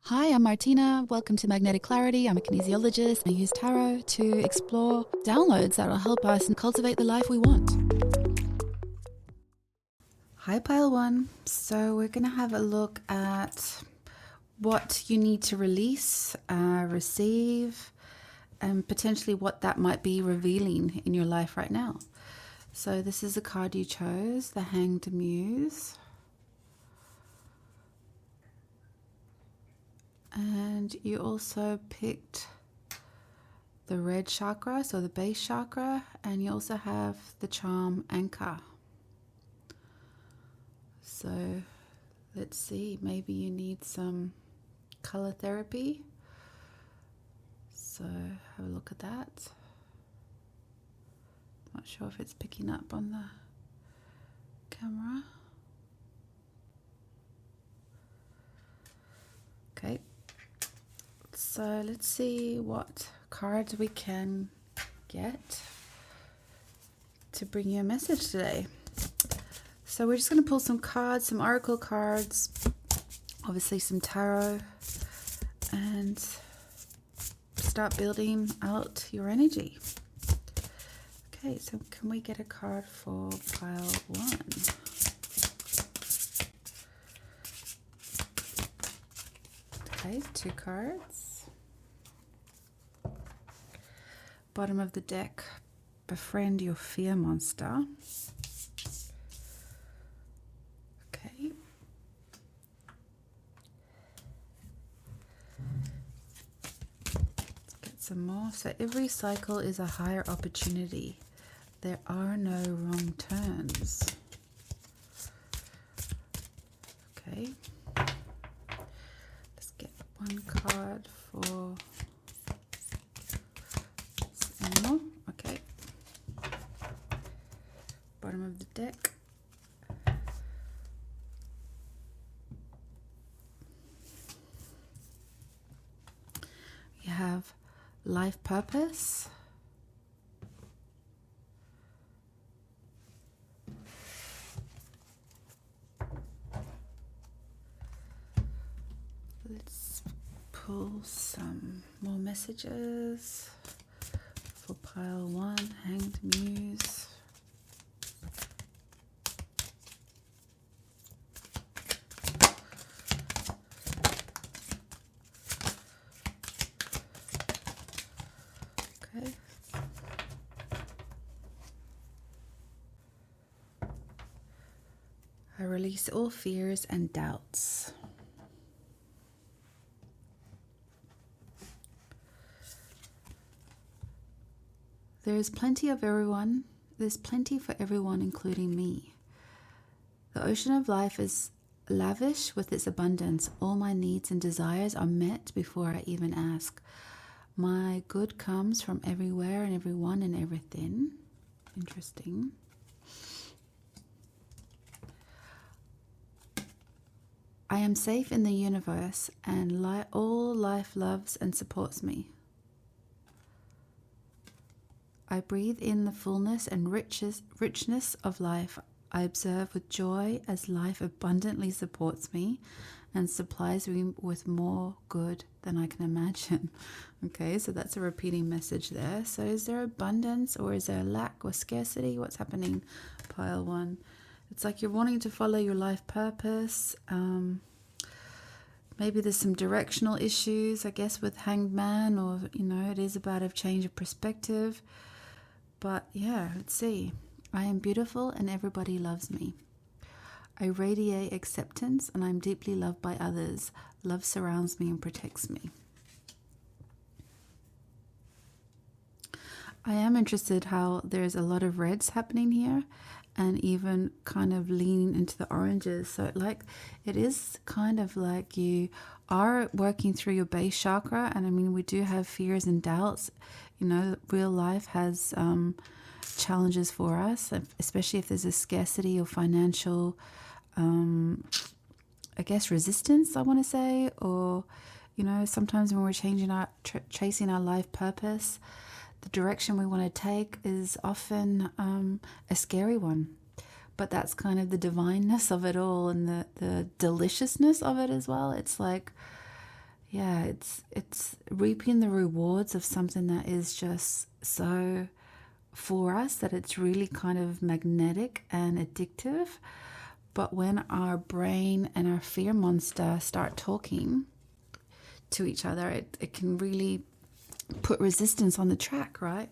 Hi, I'm Martina. Welcome to Magnetic Clarity. I'm a kinesiologist. I use tarot to explore downloads that will help us cultivate the life we want. Hi, Pile 1. So we're going to have a look at what you need to release, receive, and potentially what that might be revealing in your life right now. So this is the card you chose, the Hanged Muse. And you also picked the red chakra, so the base chakra, and you also have the charm Anchor. So let's see, maybe you need some color therapy. So have a look at that. Not sure if it's picking up on the camera. Okay. So let's see what cards we can get to bring you a message today. So we're just going to pull some cards, some oracle cards, obviously some tarot, and start building out your energy. Okay, so can we get a card for pile 1? Okay, 2 cards. Bottom of the deck, befriend your fear monster. Okay. Let's get some more. So every cycle is a higher opportunity. There are no wrong turns. Okay. Let's get one card for animal. Okay. Bottom of the deck. You have life purpose. Let's pull some more messages for pile 1, Hanged Muse. Okay. I release all fears and doubts. There is plenty of everyone. There's plenty for everyone, including me. The ocean of life is lavish with its abundance. All my needs and desires are met before I even ask. My good comes from everywhere and everyone and everything. Interesting. I am safe in the universe, and all life loves and supports me. I breathe in the fullness and richness of life. I observe with joy as life abundantly supports me and supplies me with more good than I can imagine. Okay, so that's a repeating message there. So is there abundance or is there lack or scarcity? What's happening, pile 1? It's like you're wanting to follow your life purpose. Maybe there's some directional issues, I guess, with Hanged Man, or, it is about a change of perspective. But yeah, let's see. I am beautiful and everybody loves me. I radiate acceptance and I'm deeply loved by others. Love surrounds me and protects me. I am interested how there's a lot of reds happening here and even kind of leaning into the oranges. So it is kind of like you are working through your base chakra. And I mean, we do have fears and doubts. Real life has challenges for us, especially if there's a scarcity or financial, resistance, I want to say, or, sometimes when we're chasing our life purpose, the direction we want to take is often a scary one. But that's kind of the divineness of it all and the deliciousness of it as well. It's like, yeah, it's reaping the rewards of something that is just so for us that it's really kind of magnetic and addictive. But when our brain and our fear monster start talking to each other, it can really put resistance on the track, right?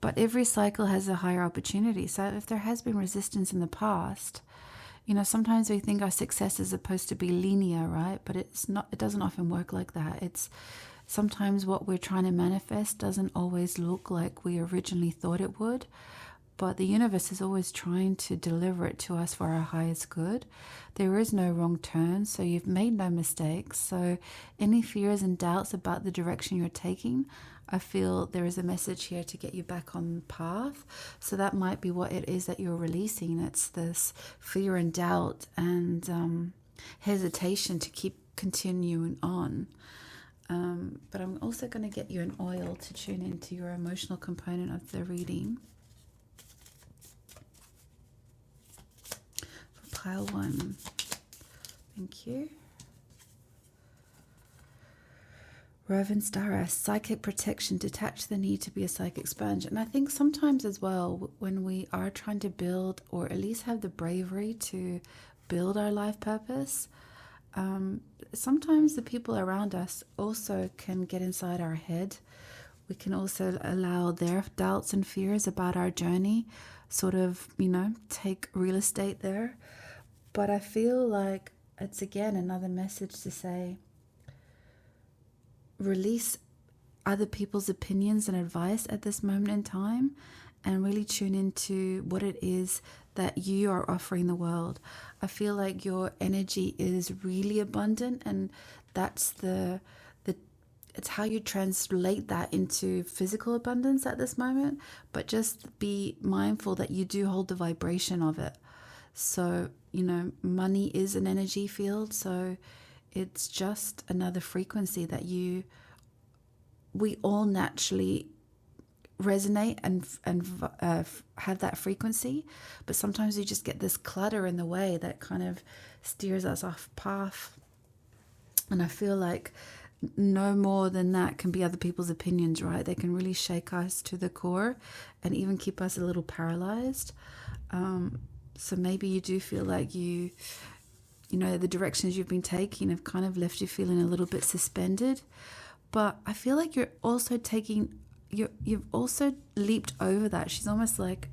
But every cycle has a higher opportunity. So if there has been resistance in the past, sometimes we think our success is supposed to be linear, right? But it's not. It doesn't often work like that. It's sometimes what we're trying to manifest doesn't always look like we originally thought it would. But the universe is always trying to deliver it to us for our highest good. There is no wrong turn, so you've made no mistakes. So any fears and doubts about the direction you're taking, I feel there is a message here to get you back on the path. So that might be what it is that you're releasing. It's this fear and doubt and hesitation to keep continuing on. But I'm also going to get you an oil to tune into your emotional component of the reading. Pile 1. Thank you. Rowan Stara, psychic protection, detach the need to be a psychic sponge. And I think sometimes as well, when we are trying to build, or at least have the bravery to build our life purpose, sometimes the people around us also can get inside our head. We can also allow their doubts and fears about our journey sort of, take real estate there. But I feel like it's again another message to say, release other people's opinions and advice at this moment in time and really tune into what it is that you are offering the world. I feel like your energy is really abundant, and that's it's how you translate that into physical abundance at this moment. But just be mindful that you do hold the vibration of it. So, money is an energy field. So it's just another frequency that we all naturally resonate and have that frequency. But sometimes you just get this clutter in the way that kind of steers us off path. And I feel like no more than that can be other people's opinions, right? They can really shake us to the core and even keep us a little paralyzed. So maybe you do feel like the directions you've been taking have kind of left you feeling a little bit suspended. But I feel like you're also you've also leaped over that. She's almost like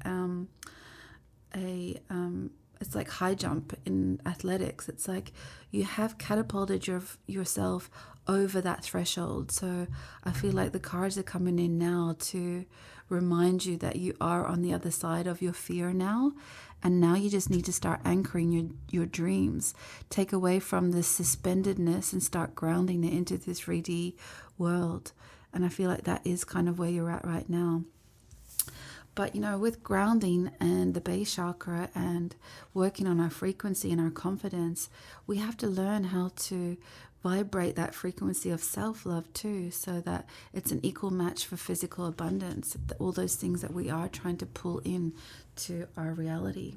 it's like high jump in athletics. It's like you have catapulted yourself over that threshold. So I feel like the cards are coming in now to remind you that you are on the other side of your fear now. And now you just need to start anchoring your dreams. Take away from this suspendedness and start grounding it into this 3D world. And I feel like that is kind of where you're at right now. But, with grounding and the base chakra and working on our frequency and our confidence, we have to learn how to vibrate that frequency of self-love too, so that it's an equal match for physical abundance, all those things that we are trying to pull in to our reality.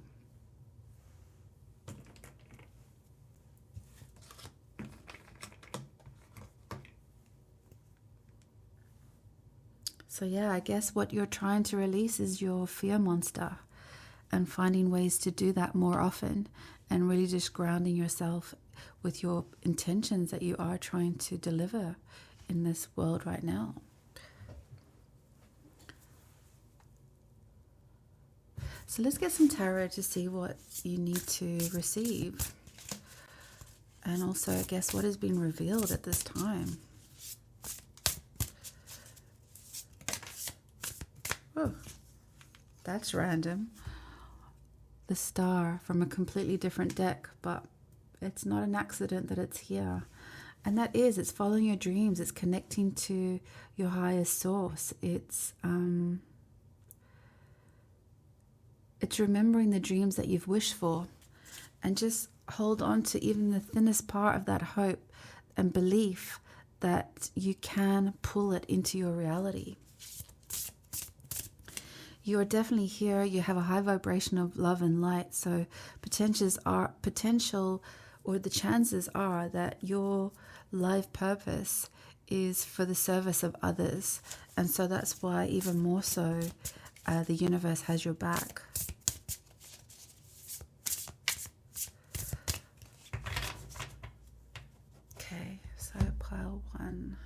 So yeah, I guess what you're trying to release is your fear monster, and finding ways to do that more often, and really just grounding yourself with your intentions that you are trying to deliver in this world right now. So let's get some tarot to see what you need to receive. And also, I guess, what has been revealed at this time. Oh, that's random. The star from a completely different deck, but it's not an accident that it's here. And it's following your dreams. It's connecting to your highest source. It's remembering the dreams that you've wished for, and just hold on to even the thinnest part of that hope and belief that you can pull it into your reality. You are definitely here. You have a high vibration of love and light. So potential or the chances are that your life purpose is for the service of others. And so that's why even more so the universe has your back. Okay, so pile 1.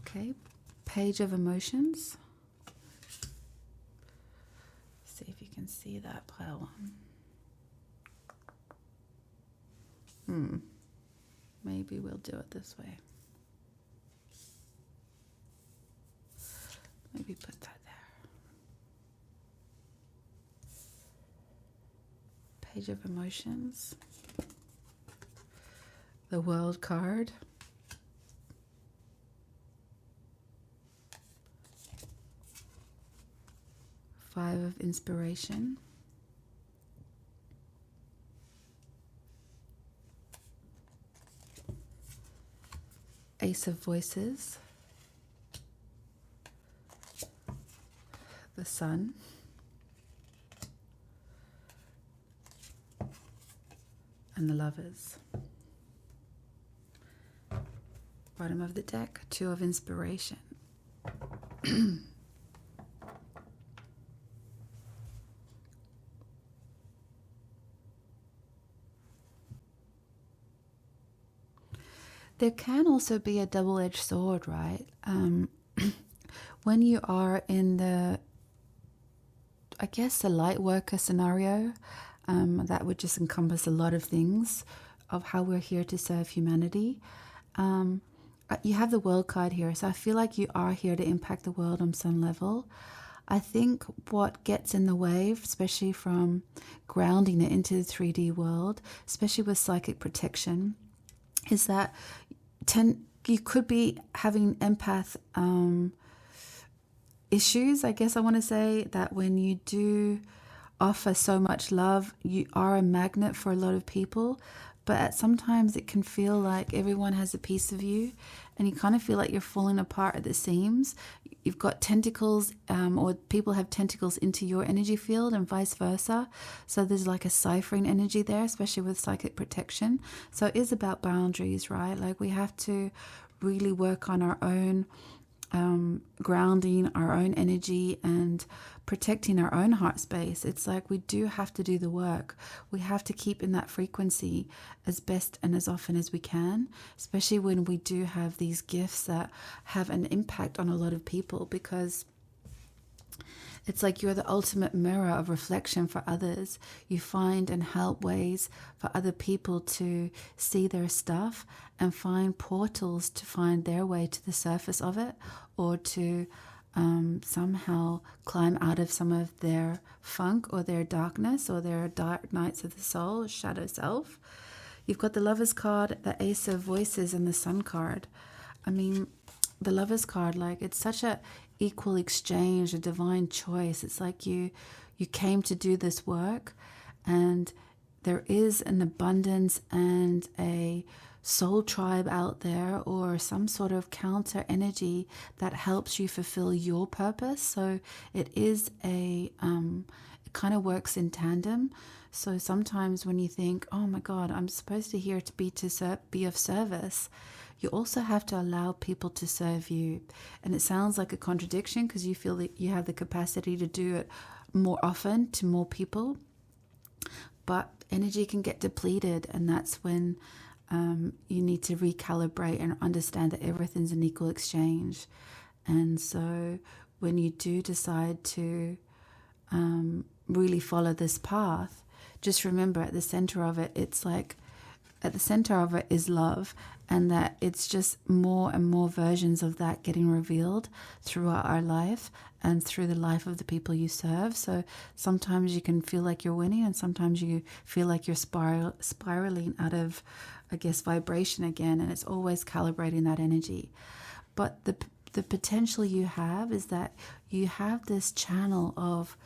Okay, Page of Emotions. See if you can see that, pile 1. Maybe we'll do it this way. Maybe put that there. Page of Emotions. The World card. Five of Inspiration. Ace of Voices. The Sun. And the Lovers. Bottom of the deck, Two of Inspiration. There can also be a double-edged sword, right? When you are in the, I guess, the light worker scenario, that would just encompass a lot of things of how we're here to serve humanity. You have the World card here, so I feel like you are here to impact the world on some level. I think what gets in the way, especially from grounding it into the 3D world, especially with psychic protection, is that you could be having empath issues, I guess I want to say, that when you do offer so much love, you are a magnet for a lot of people, but sometimes it can feel like everyone has a piece of you and you kind of feel like you're falling apart at the seams. You've got tentacles, or people have tentacles into your energy field and vice versa. So there's like a ciphering energy there, especially with psychic protection. So it is about boundaries, right? Like we have to really work on our own grounding, our own energy, and protecting our own heart space. It's like we do have to do the work. We have to keep in that frequency as best and as often as we can, especially when we do have these gifts that have an impact on a lot of people, because it's like you're the ultimate mirror of reflection for others. You find and help ways for other people to see their stuff and find portals to find their way to the surface of it, or to somehow climb out of some of their funk or their darkness or their dark nights of the soul, shadow self. You've got the Lovers card, the Ace of Voices, and the Sun card. I mean, the Lovers card, like, it's such a equal exchange, a divine choice. It's like you came to do this work, and there is an abundance and a soul tribe out there, or some sort of counter energy that helps you fulfill your purpose. So it is it kind of works in tandem. So sometimes when you think, oh my God, I'm supposed to here to be of service, you also have to allow people to serve you. And it sounds like a contradiction because you feel that you have the capacity to do it more often to more people, but energy can get depleted, and that's when you need to recalibrate and understand that everything's an equal exchange. And so when you do decide to really follow this path, just remember at the center of it, it's like at the center of it is love, and that it's just more and more versions of that getting revealed throughout our life and through the life of the people you serve. So sometimes you can feel like you're winning, and sometimes you feel like you're spiraling out of, I guess, vibration again, and it's always calibrating that energy. But the potential you have is that you have this channel of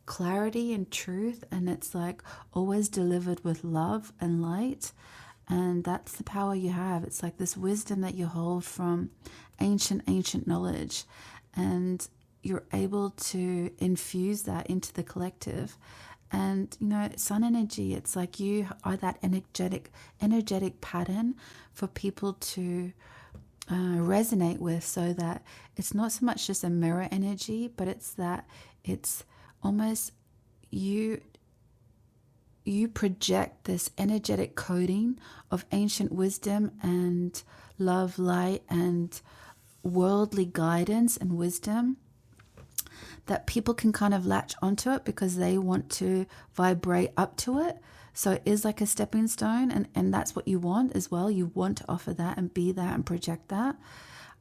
clarity and truth, and it's like always delivered with love and light. And that's the power you have. It's like this wisdom that you hold from ancient knowledge. And you're able to infuse that into the collective. And, sun energy, it's like you are that energetic pattern for people to resonate with, so that it's not so much just a mirror energy, but it's almost you project this energetic coding of ancient wisdom and love, light, and worldly guidance and wisdom, that people can kind of latch onto it because they want to vibrate up to it. So it is like a stepping stone, and that's what you want as well. You want to offer that and be that and project that.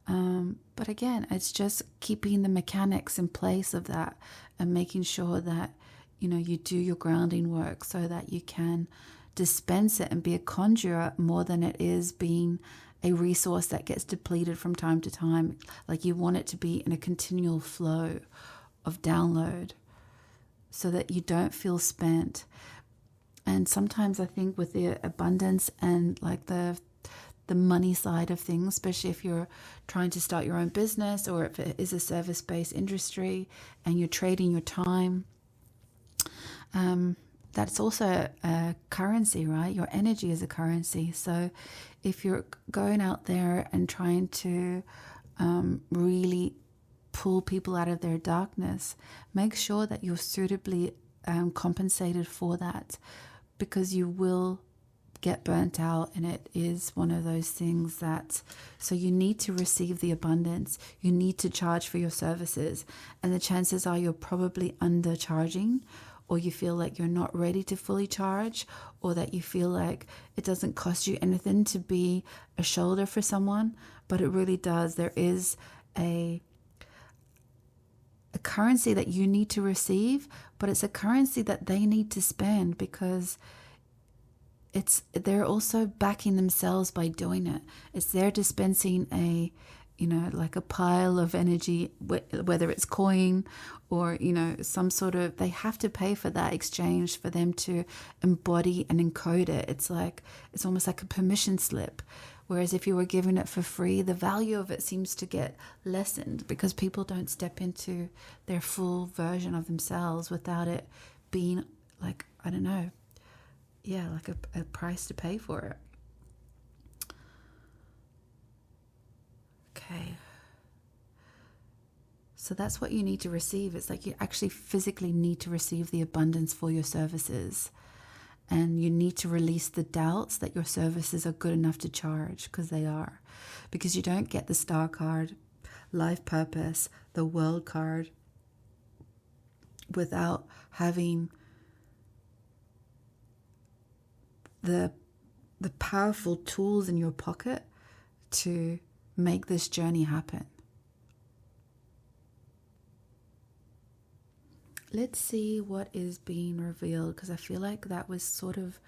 But again, it's just keeping the mechanics in place of that and making sure that, you do your grounding work so that you can dispense it and be a conjurer more than it is being a resource that gets depleted from time to time. Like you want it to be in a continual flow of download so that you don't feel spent. And sometimes I think with the abundance and like the money side of things, especially if you're trying to start your own business or if it is a service-based industry and you're trading your time, that's also a currency, right? Your energy is a currency. So if you're going out there and trying to really pull people out of their darkness, make sure that you're suitably compensated for that, because you will get burnt out, and it is one of those things that, so you need to receive the abundance, you need to charge for your services, and the chances are you're probably undercharging, or you feel like you're not ready to fully charge, or that you feel like it doesn't cost you anything to be a shoulder for someone, but it really does. There is a currency that you need to receive, but it's a currency that they need to spend, because they're also backing themselves by doing it. It's they're dispensing like a pile of energy, whether it's coin or, some sort of, they have to pay for that exchange for them to embody and encode it. It's almost like a permission slip. Whereas if you were giving it for free, the value of it seems to get lessened because people don't step into their full version of themselves without it being like, I don't know, like a price to pay for it. Okay. So that's what you need to receive. It's like you actually physically need to receive the abundance for your services. And you need to release the doubts that your services are good enough to charge, because they are. Because you don't get the star card, life purpose, the world card without having the powerful tools in your pocket to make this journey happen. Let's see what is being revealed, because I feel like that was sort of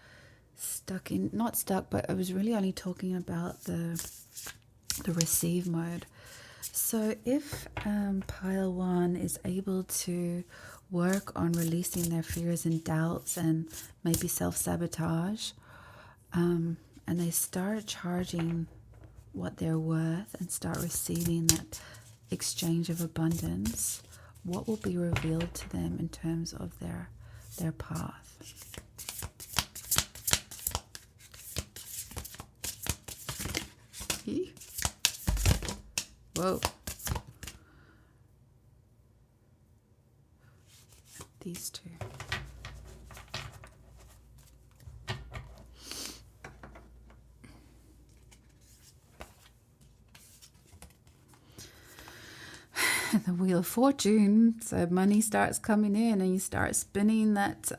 not stuck, but I was really only talking about the receive mode. So if pile 1 is able to work on releasing their fears and doubts and maybe self-sabotage, and they start charging what they're worth and start receiving that exchange of abundance, what will be revealed to them in terms of their path? Whoa. These two. The Wheel of Fortune. So money starts coming in and you start spinning that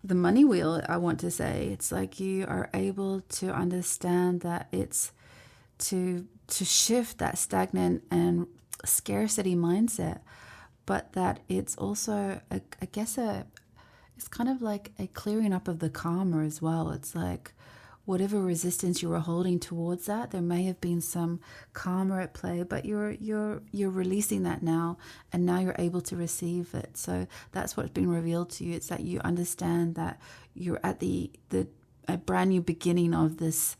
the money wheel, I want to say. It's like you are able to understand that it's to shift that stagnant and scarcity mindset, but that it's also it's kind of like a clearing up of the karma as well. It's like whatever resistance you were holding towards that, there may have been some karma at play, but you're releasing that now, and now you're able to receive it. So that's what's been revealed to you. It's that you understand that you're at a brand new beginning of this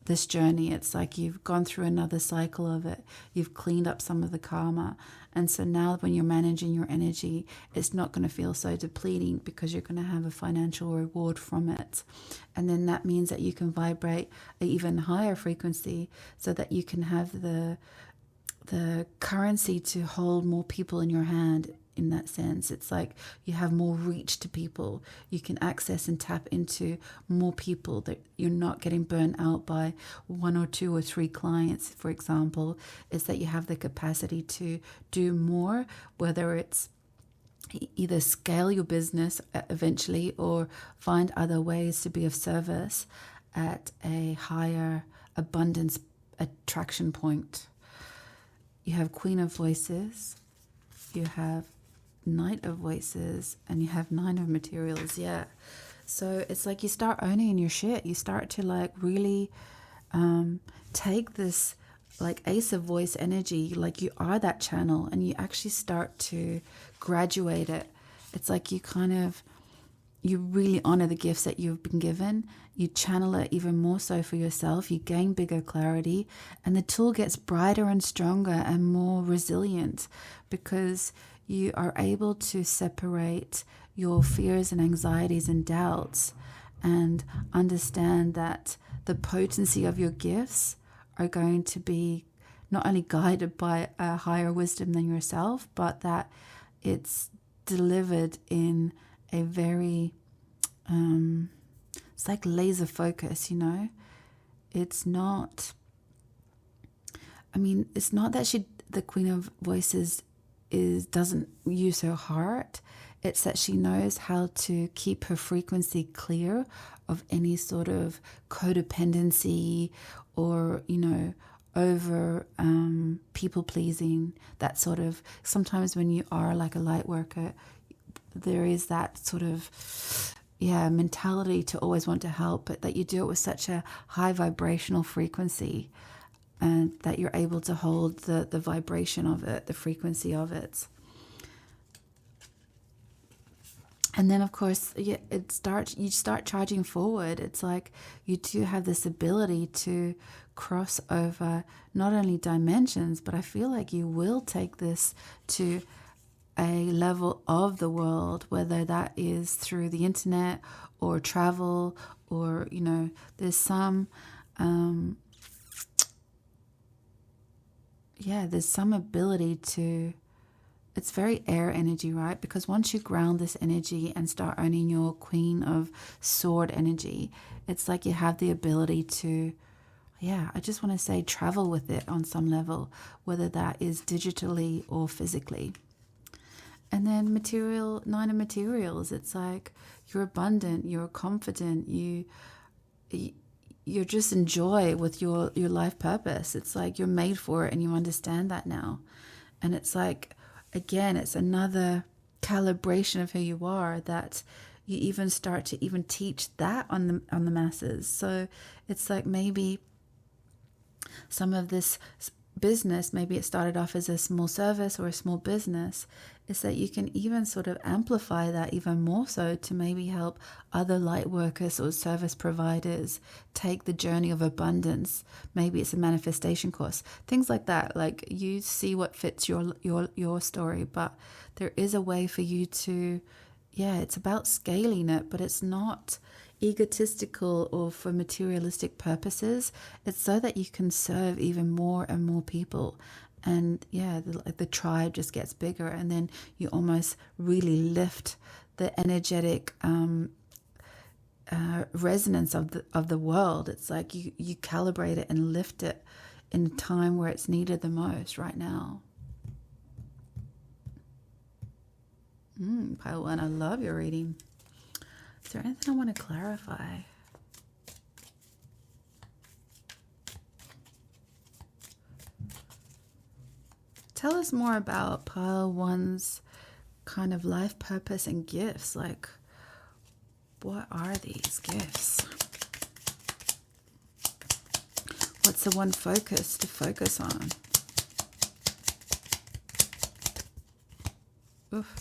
this journey. It's like you've gone through another cycle of it. You've cleaned up some of the karma. And so now when you're managing your energy, it's not going to feel so depleting because you're going to have a financial reward from it. And then that means that you can vibrate an even higher frequency so that you can have the currency to hold more people in your hand. In that sense, it's like you have more reach to people. You can access and tap into more people, that you're not getting burnt out by 1 or 2 or 3 clients, for example. Is that you have the capacity to do more, whether it's either scale your business eventually or find other ways to be of service at a higher abundance attraction point. You have Queen of Voices, you have Knight of Voices, and you have 9 of Materials. Yeah, so it's like you start owning your shit. You start to like really take this like Ace of Voice energy, like you are that channel, and you actually start to graduate it. It's like you really honor the gifts that you've been given. You channel it even more so for yourself. You gain bigger clarity, and the tool gets brighter and stronger and more resilient because you are able to separate your fears and anxieties and doubts and understand that the potency of your gifts are going to be not only guided by a higher wisdom than yourself, but that it's delivered in a very, it's like laser focus, you know? It's not that the Queen of Voices doesn't use her heart. It's that she knows how to keep her frequency clear of any sort of codependency or, over people pleasing, that sort of. Sometimes when you are like a light worker, there is that sort of mentality to always want to help, but that you do it with such a high vibrational frequency, and that you're able to hold the vibration of it, the frequency of it. And then, of course, you start charging forward. It's like you do have this ability to cross over not only dimensions, but I feel like you will take this to a level of the world, whether that is through the internet or travel or, there's some... there's some ability to, it's very air energy, right? Because once you ground this energy and start owning your Queen of Sword energy, it's like you have the ability to, I just want to say travel with it on some level, whether that is digitally or physically. And then 9 of Materials, it's like you're abundant, you're confident, you're just in joy with your life purpose. It's like you're made for it and you understand that now. And it's like, again, it's another calibration of who you are, that you even start to even teach that on the masses. So it's like maybe some of this business, maybe it started off as a small service or a small business, is that you can even sort of amplify that even more so to maybe help other light workers or service providers take the journey of abundance. Maybe it's a manifestation course, things like that. Like, you see what fits your story, but there is a way for you to, it's about scaling it, but it's not egotistical or for materialistic purposes. It's so that you can serve even more and more people. And the tribe just gets bigger, and then you almost really lift the energetic resonance of the world. It's like you calibrate it and lift it in a time where it's needed the most right now. Pile 1, I love your reading. Is there anything I want to clarify? Tell us more about Pile 1's kind of life purpose and gifts. Like, what are these gifts? What's the one focus to focus on? Oof.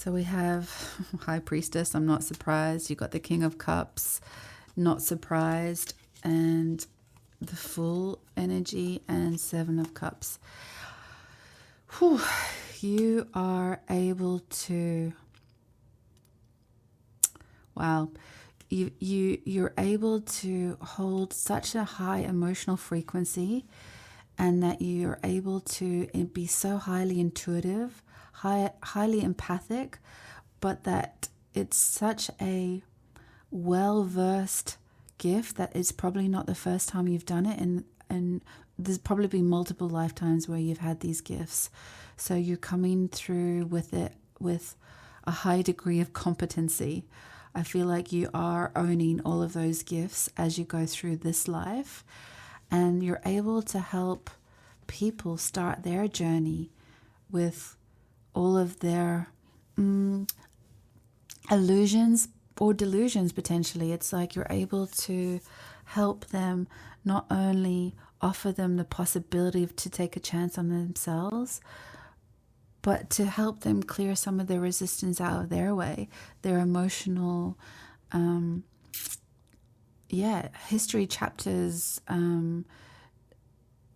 So we have High Priestess, I'm not surprised. You got the King of Cups, not surprised, and the Full energy and Seven of Cups. Whew. You are able to, wow, you're able to hold such a high emotional frequency, and that you're able to be so highly intuitive, highly empathic, but that it's such a well-versed gift that it's probably not the first time you've done it, and there's probably been multiple lifetimes where you've had these gifts. So you're coming through with it with a high degree of competency. I feel like you are owning all of those gifts as you go through this life, and you're able to help people start their journey with all of their illusions or delusions potentially. It's like you're able to help them, not only offer them the possibility to take a chance on themselves, but to help them clear some of the resistance out of their way, their emotional history chapters,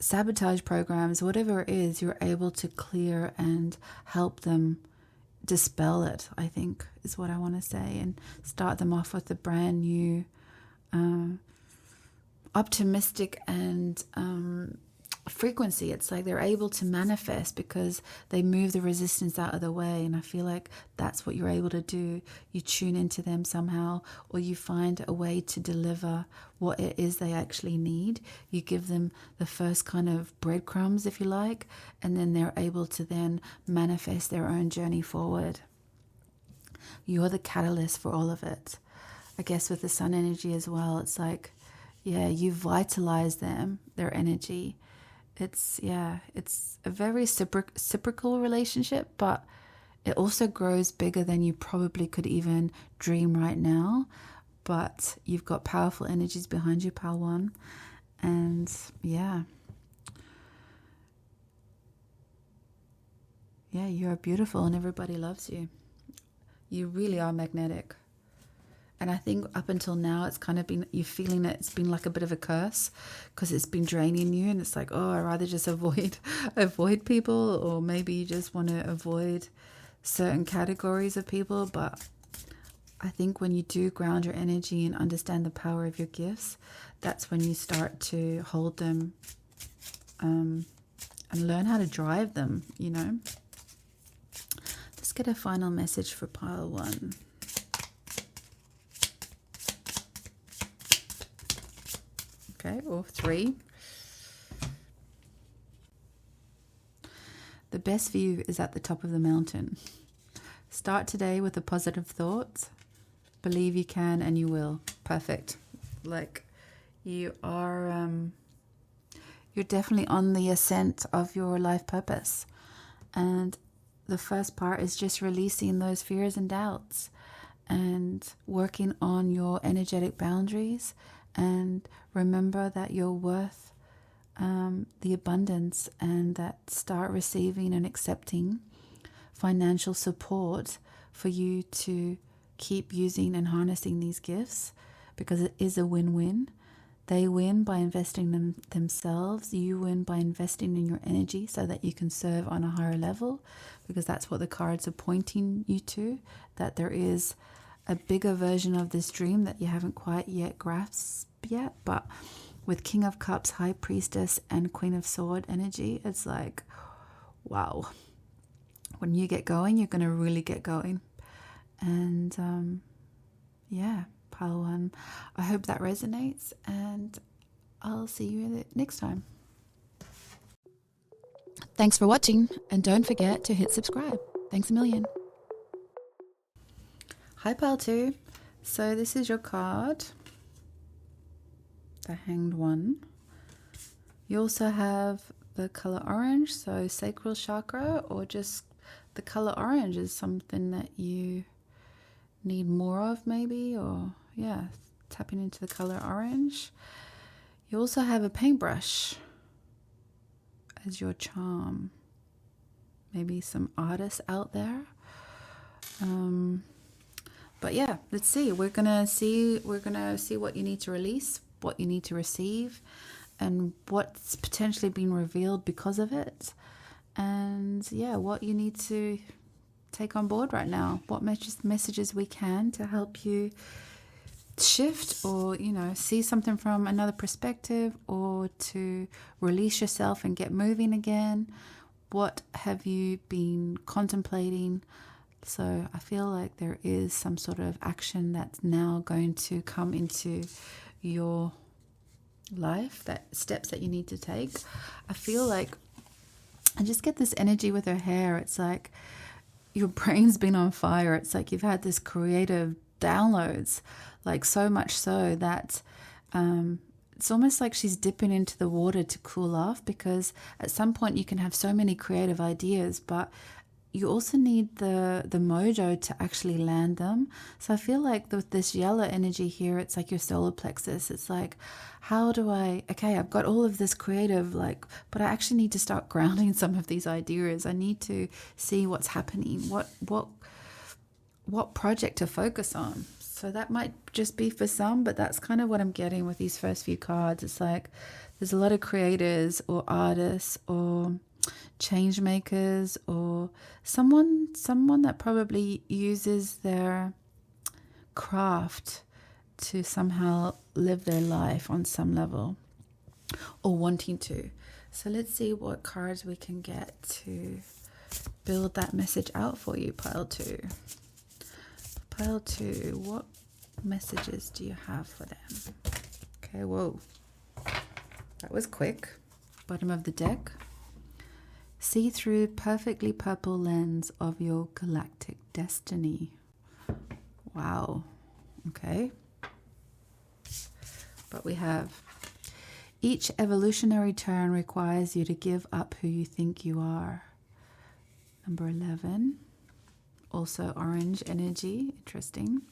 sabotage programs, whatever it is, you're able to clear and help them dispel it, I think is what I want to say, and start them off with a brand new optimistic and frequency. It's like they're able to manifest because they move the resistance out of the way, and I feel like that's what you're able to do. You tune into them somehow, or you find a way to deliver what it is they actually need. You give them the first kind of breadcrumbs, if you like, and then they're able to then manifest their own journey forward. You're the catalyst for all of it. I guess with the sun energy as well, it's like, you vitalize them, their energy. It's a very reciprocal relationship, but it also grows bigger than you probably could even dream right now. But you've got powerful energies behind you, Pile 1. And you are beautiful and everybody loves you. You really are magnetic. And I think up until now, it's kind of been, you're feeling it, it's been like a bit of a curse because it's been draining you. And it's like, I'd rather just avoid people, or maybe you just want to avoid certain categories of people. But I think when you do ground your energy and understand the power of your gifts, that's when you start to hold them and learn how to drive them, Let's get a final message for Pile 1. Okay, or 3. The best view is at the top of the mountain. Start today with a positive thought. Believe you can and you will. Perfect. Like you are, you're definitely on the ascent of your life purpose. And the first part is just releasing those fears and doubts and working on your energetic boundaries. And remember that you're worth the abundance, and that start receiving and accepting financial support for you to keep using and harnessing these gifts, because it is a win-win. They win by investing in themselves. You win by investing in your energy so that you can serve on a higher level, because that's what the cards are pointing you to, that there is a bigger version of this dream that you haven't quite yet grasped yet. But with King of Cups, High Priestess, and Queen of Sword energy, it's like, wow. When you get going, you're going to really get going. And Pile 1, I hope that resonates, and I'll see you next time. Thanks for watching, and don't forget to hit subscribe. Thanks a million. Hi Pile 2, so this is your card, the Hanged One. You also have the color orange, so sacral chakra, or just the color orange is something that you need more of maybe, or tapping into the color orange. You also have a paintbrush as your charm. Maybe some artists out there. But yeah, let's see. We're gonna see what you need to release, what you need to receive, and what's potentially been revealed because of it. And yeah, what you need to take on board right now. What messages we can to help you shift, or see something from another perspective, or to release yourself and get moving again. What have you been contemplating? So I feel like there is some sort of action that's now going to come into your life, that steps that you need to take. I feel like I just get this energy with her hair. It's like your brain's been on fire. It's like you've had this creative downloads, like so much so that it's almost like she's dipping into the water to cool off, because at some point you can have so many creative ideas, but you also need the mojo to actually land them. So I feel like with this yellow energy here, it's like your solar plexus. It's like, how do I've got all of this creative, but I actually need to start grounding some of these ideas. I need to see what's happening, what project to focus on. So that might just be for some, but that's kind of what I'm getting with these first few cards. It's like there's a lot of creators or artists or change makers, or someone that probably uses their craft to somehow live their life on some level, or wanting to. So let's see what cards we can get to build that message out for you. Pile 2. Pile 2, what messages do you have for them? Okay, whoa. That was quick. Bottom of the deck. See through perfectly purple lens of your galactic destiny. Wow. Okay. But we have, each evolutionary turn requires you to give up who you think you are. Number 11. Also orange energy. Interesting.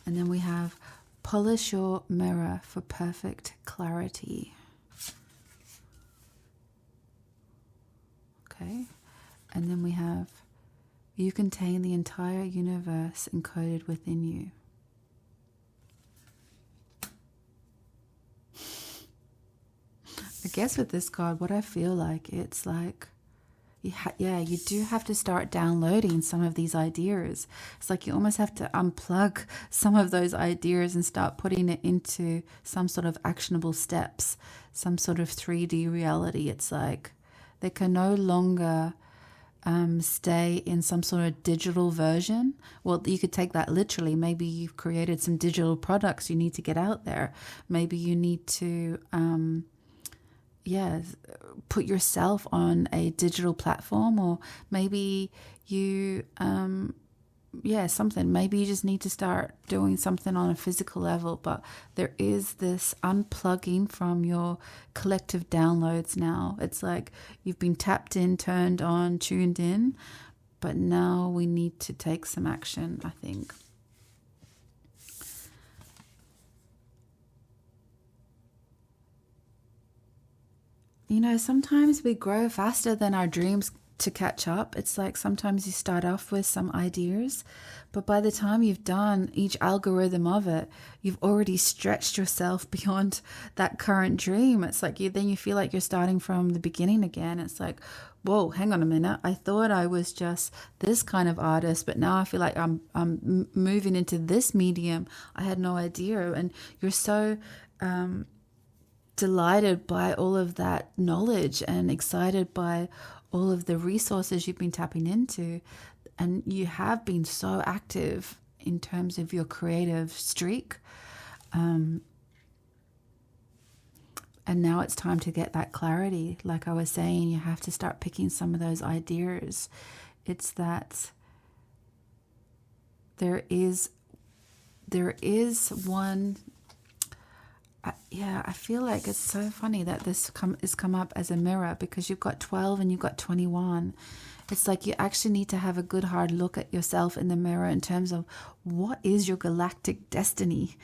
And then we have, polish your mirror for perfect clarity. Okay. And then we have, you contain the entire universe encoded within you. I guess with this card, what I feel like, it's like, you do have to start downloading some of these ideas. It's like you almost have to unplug some of those ideas and start putting it into some sort of actionable steps, some sort of 3D reality. It's like they can no longer stay in some sort of digital version. Well, you could take that literally. Maybe you've created some digital products you need to get out there. Maybe you need to put yourself on a digital platform, or maybe you something. Maybe you just need to start doing something on a physical level. But there is this unplugging from your collective downloads now. It's like you've been tapped in, turned on, tuned in, but now we need to take some action, I think. Sometimes we grow faster than our dreams to catch up. It's like sometimes you start off with some ideas, but by the time you've done each algorithm of it, you've already stretched yourself beyond that current dream. It's like you feel like you're starting from the beginning again. It's like, whoa, hang on a minute. I thought I was just this kind of artist, but now I feel like I'm moving into this medium. I had no idea. And you're so delighted by all of that knowledge and excited by all of the resources you've been tapping into. And you have been so active in terms of your creative streak. And now it's time to get that clarity. Like I was saying, you have to start picking some of those ideas. It's that there is one. I feel like it's so funny that this is come up as a mirror, because you've got 12 and you've got 21. It's like you actually need to have a good hard look at yourself in the mirror in terms of what is your galactic destiny.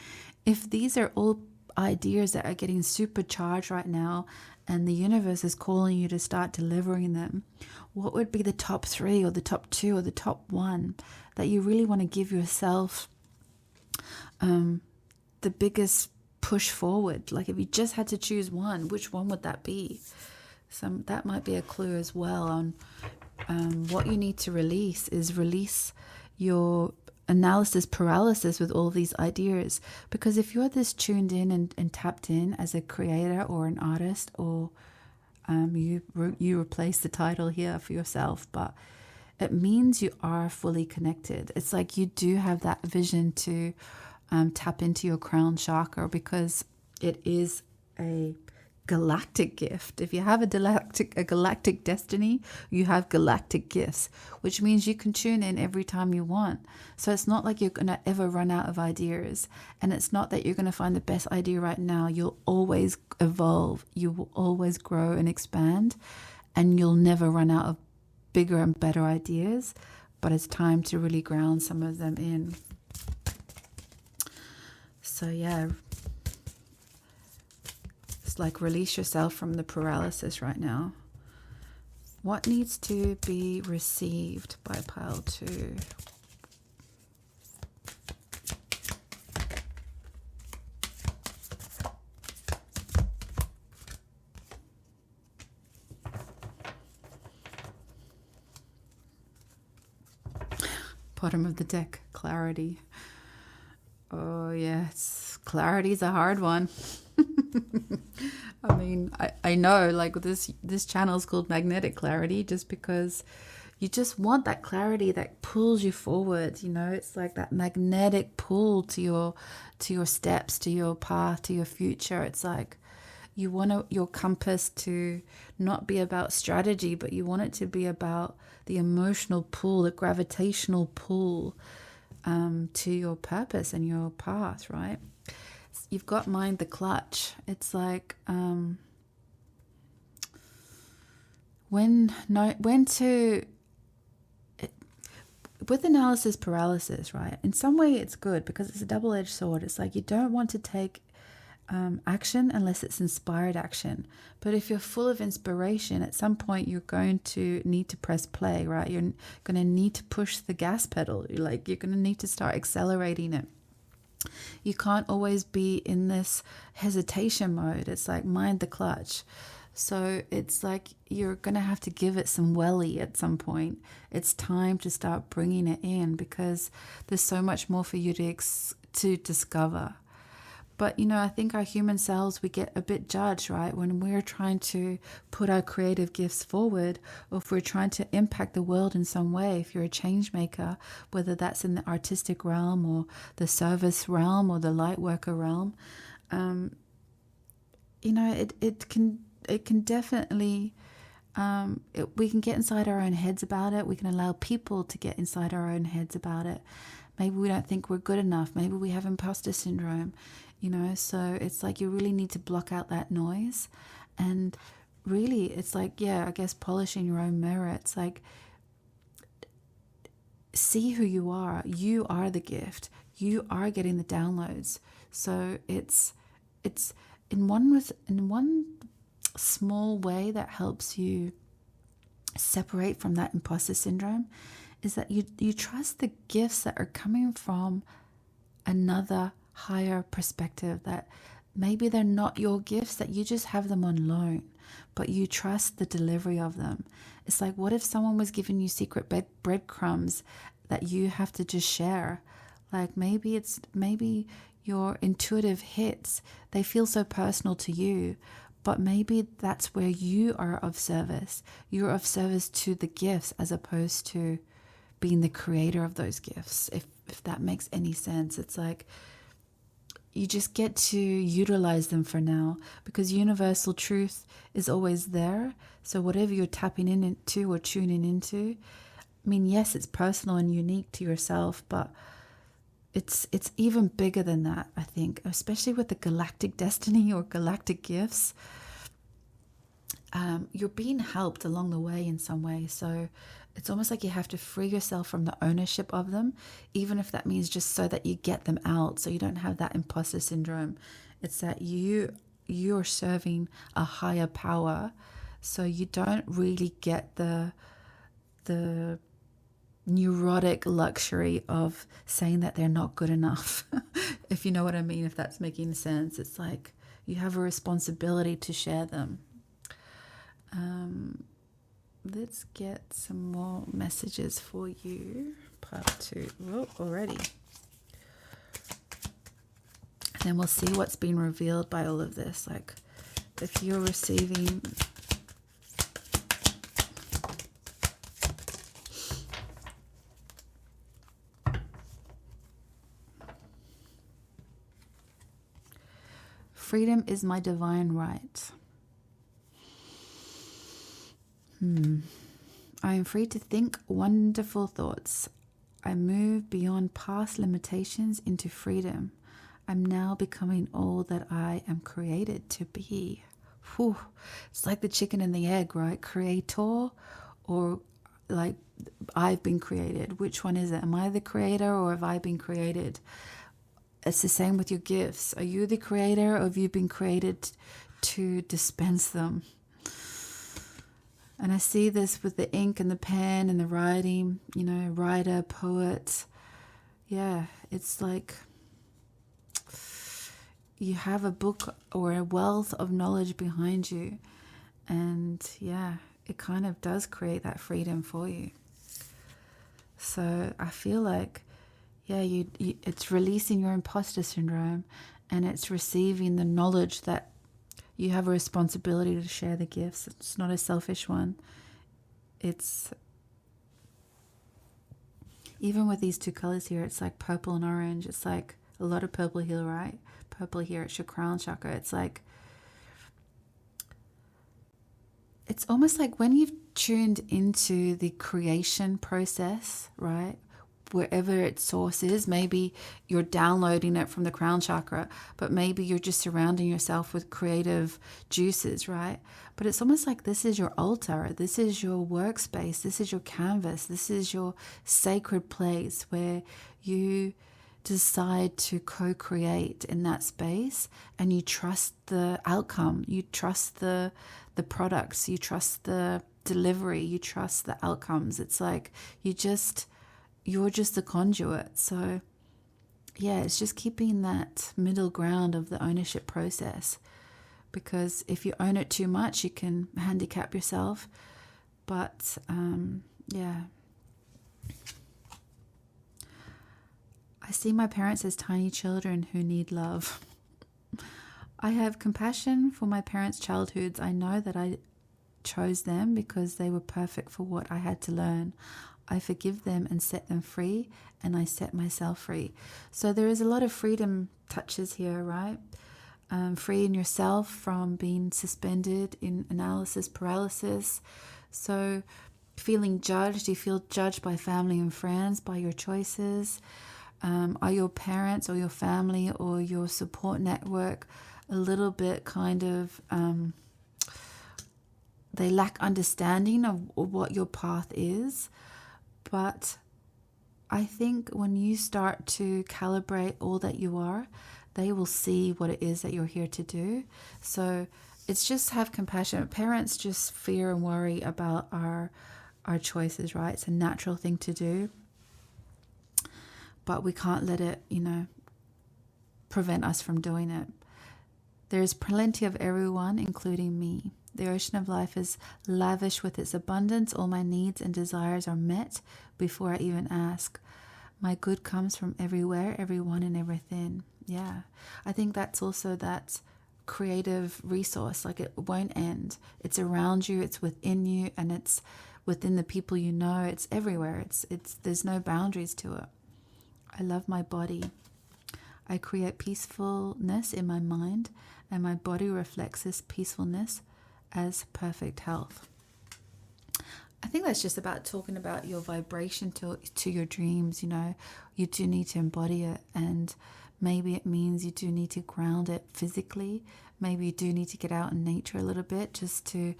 If these are all ideas that are getting supercharged right now and the universe is calling you to start delivering them, what would be the top 3 or the top 2 or the top 1 that you really want to give yourself the biggest push forward? Like if you just had to choose one, which one would that be? That might be a clue as well on what you need to release your analysis paralysis with all these ideas. Because if you're this tuned in and tapped in as a creator or an artist, or you replace the title here for yourself, but it means you are fully connected. It's like you do have that vision to tap into your crown chakra, because it is a galactic gift. If you have a galactic destiny, you have galactic gifts, which means you can tune in every time you want. So it's not like you're going to ever run out of ideas, and it's not that you're going to find the best idea right now. You'll always evolve, you will always grow and expand, and you'll never run out of bigger and better ideas. But it's time to really ground some of them in. So yeah, like release yourself from the paralysis right now. What needs to be received by pile 2? Bottom of the deck, clarity. Oh yes, clarity's a hard one. I mean, I know, like this channel is called Magnetic Clarity just because you just want that clarity that pulls you forward. You know, it's like that magnetic pull to your steps, to your path, to your future. It's like you want your compass to not be about strategy, but you want it to be about the emotional pull, the gravitational pull to your purpose and your path, right? You've got mind the clutch. It's like when to with analysis paralysis, right? In some way it's good because it's a double-edged sword. It's like you don't want to take action unless it's inspired action. But if you're full of inspiration, at some point you're going to need to press play, right? You're going to need to push the gas pedal. You're going to need to start accelerating it. You can't always be in this hesitation mode. It's like mind the clutch. So it's like you're going to have to give it some welly at some point. It's time to start bringing it in because there's so much more for you to discover. But, you know, I think our human selves, we get a bit judged, right? When we're trying to put our creative gifts forward, or if we're trying to impact the world in some way, if you're a change maker, whether that's in the artistic realm or the service realm or the light worker realm, you know, it can definitely, we can get inside our own heads about it. We can allow people to get inside our own heads about it. Maybe we don't think we're good enough. Maybe we have imposter syndrome. You know, so it's like you really need to block out that noise. And really, it's like, yeah, I guess polishing your own mirror. It's like, see who you are. You are the gift. You are getting the downloads. So it's in one small way that helps you separate from that imposter syndrome is that you trust the gifts that are coming from another higher perspective, that maybe they're not your gifts, that you just have them on loan, but you trust the delivery of them. It's like, what if someone was giving you secret breadcrumbs that you have to just share? Like maybe your intuitive hits, they feel so personal to you, but maybe that's where you are of service. You're of service to the gifts as opposed to being the creator of those gifts, if that makes any sense. It's like you just get to utilize them for now because universal truth is always there. So whatever you're tapping into or tuning into, I mean, yes, it's personal and unique to yourself, but it's even bigger than that, I think, especially with the galactic destiny or galactic gifts. You're being helped along the way in some way. So it's almost like you have to free yourself from the ownership of them, even if that means just so that you get them out, so you don't have that imposter syndrome. It's that you're serving a higher power, so you don't really get the the neurotic luxury of saying that they're not good enough. If you know what I mean, if that's making sense. It's like you have a responsibility to share them. Let's get some more messages for you. Part 2. Oh, already. And then we'll see what's been revealed by all of this. Like, if you're receiving... Freedom is my divine right. I am free to think wonderful thoughts. I move beyond past limitations into freedom. I'm now becoming all that I am created to be. Whew. It's like the chicken and the egg, right? Creator or like I've been created. Which one is it? Am I the creator or have I been created? It's the same with your gifts. Are you the creator or have you been created to dispense them? And I see this with the ink and the pen and the writing, you know, writer, poet. Yeah, it's like you have a book or a wealth of knowledge behind you. And yeah, it kind of does create that freedom for you. So I feel like, yeah, it's releasing your imposter syndrome, and it's receiving the knowledge that you have a responsibility to share the gifts. It's not a selfish one. It's, even with these two colors here, it's like purple and orange. It's like a lot of purple here, right? Purple here, it's your crown chakra. It's like, it's almost like when you've tuned into the creation process, right? Wherever its source is, maybe you're downloading it from the crown chakra, but maybe you're just surrounding yourself with creative juices, right? But it's almost like this is your altar, this is your workspace, this is your canvas, this is your sacred place where you decide to co-create in that space, and you trust the outcome, you trust the products, you trust the delivery, you trust the outcomes. It's like you're just the conduit. So yeah, it's just keeping that middle ground of the ownership process, because if you own it too much, you can handicap yourself. But yeah, I see my parents as tiny children who need love. I have compassion for my parents' childhoods. I know that I chose them because they were perfect for what I had to learn. I forgive them and set them free, and I set myself free. So there is a lot of freedom touches here, right? Freeing yourself from being suspended in analysis paralysis. So feeling judged, you feel judged by family and friends, by your choices. Are your parents or your family or your support network a little bit kind of, they lack understanding of what your path is? But I think when you start to calibrate all that you are, they will see what it is that you're here to do. So it's just have compassion. Parents just fear and worry about our choices, right? It's a natural thing to do. But we can't let it, prevent us from doing it. There's plenty of everyone, including me. The ocean of life is lavish with its abundance. All my needs and desires are met before I even ask. My good comes from everywhere, everyone, and everything. Yeah, I think that's also that creative resource. Like, it won't end. It's around you, it's within you, and it's within the people you know. It's everywhere. It's there's no boundaries to it. I love my body. I create peacefulness in my mind, and my body reflects this peacefulness as perfect health. I think that's just about talking about your vibration to your dreams. You do need to embody it, and maybe it means you do need to ground it physically. Maybe you do need to get out in nature a little bit just to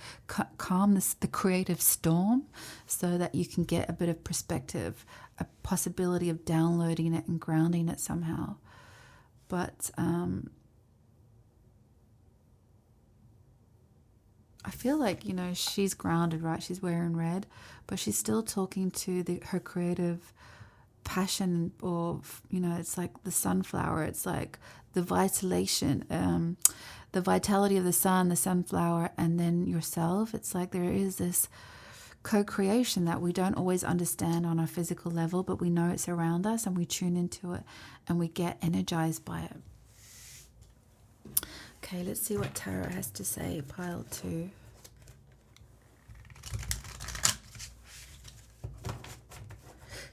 calm the creative storm, so that you can get a bit of perspective, a possibility of downloading it and grounding it somehow. But I feel like, she's grounded, right? She's wearing red, but she's still talking to her creative passion, or, it's like the sunflower. It's like the the vitality of the sun, the sunflower, and then yourself. It's like there is this co-creation that we don't always understand on a physical level, but we know it's around us and we tune into it and we get energized by it. Okay, let's see what Tarot has to say. Pile 2.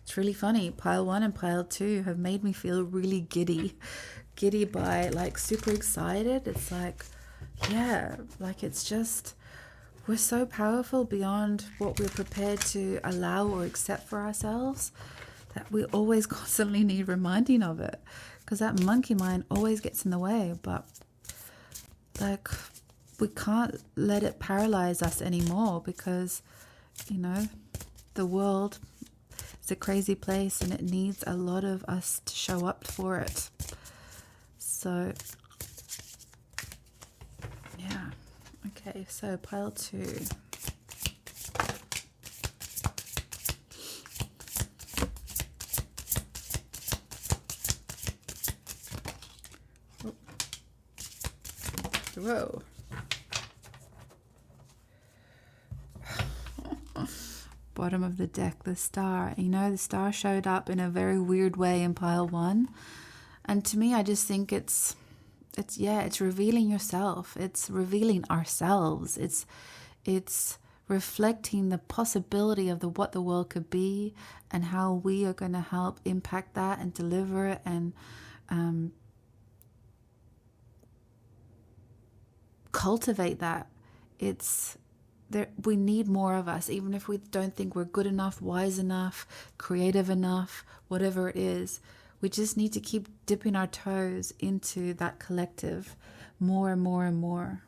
It's really funny. Pile 1 and pile 2 have made me feel really giddy by, like, super excited. It's like, yeah, like it's just, we're so powerful beyond what we're prepared to allow or accept for ourselves, that we always constantly need reminding of it, because that monkey mind always gets in the way. But like, we can't let it paralyze us anymore, because the world is a crazy place and it needs a lot of us to show up for it. So yeah, okay, so pile 2. Whoa. Bottom of the deck, the star. The star showed up in a very weird way in pile 1. And to me, I just think it's revealing yourself. It's revealing ourselves. It's reflecting the possibility of what the world could be, and how we are going to help impact that and deliver it, and cultivate that. It's there. We need more of us, even if we don't think we're good enough, wise enough, creative enough, whatever it is. We just need to keep dipping our toes into that collective more and more and more.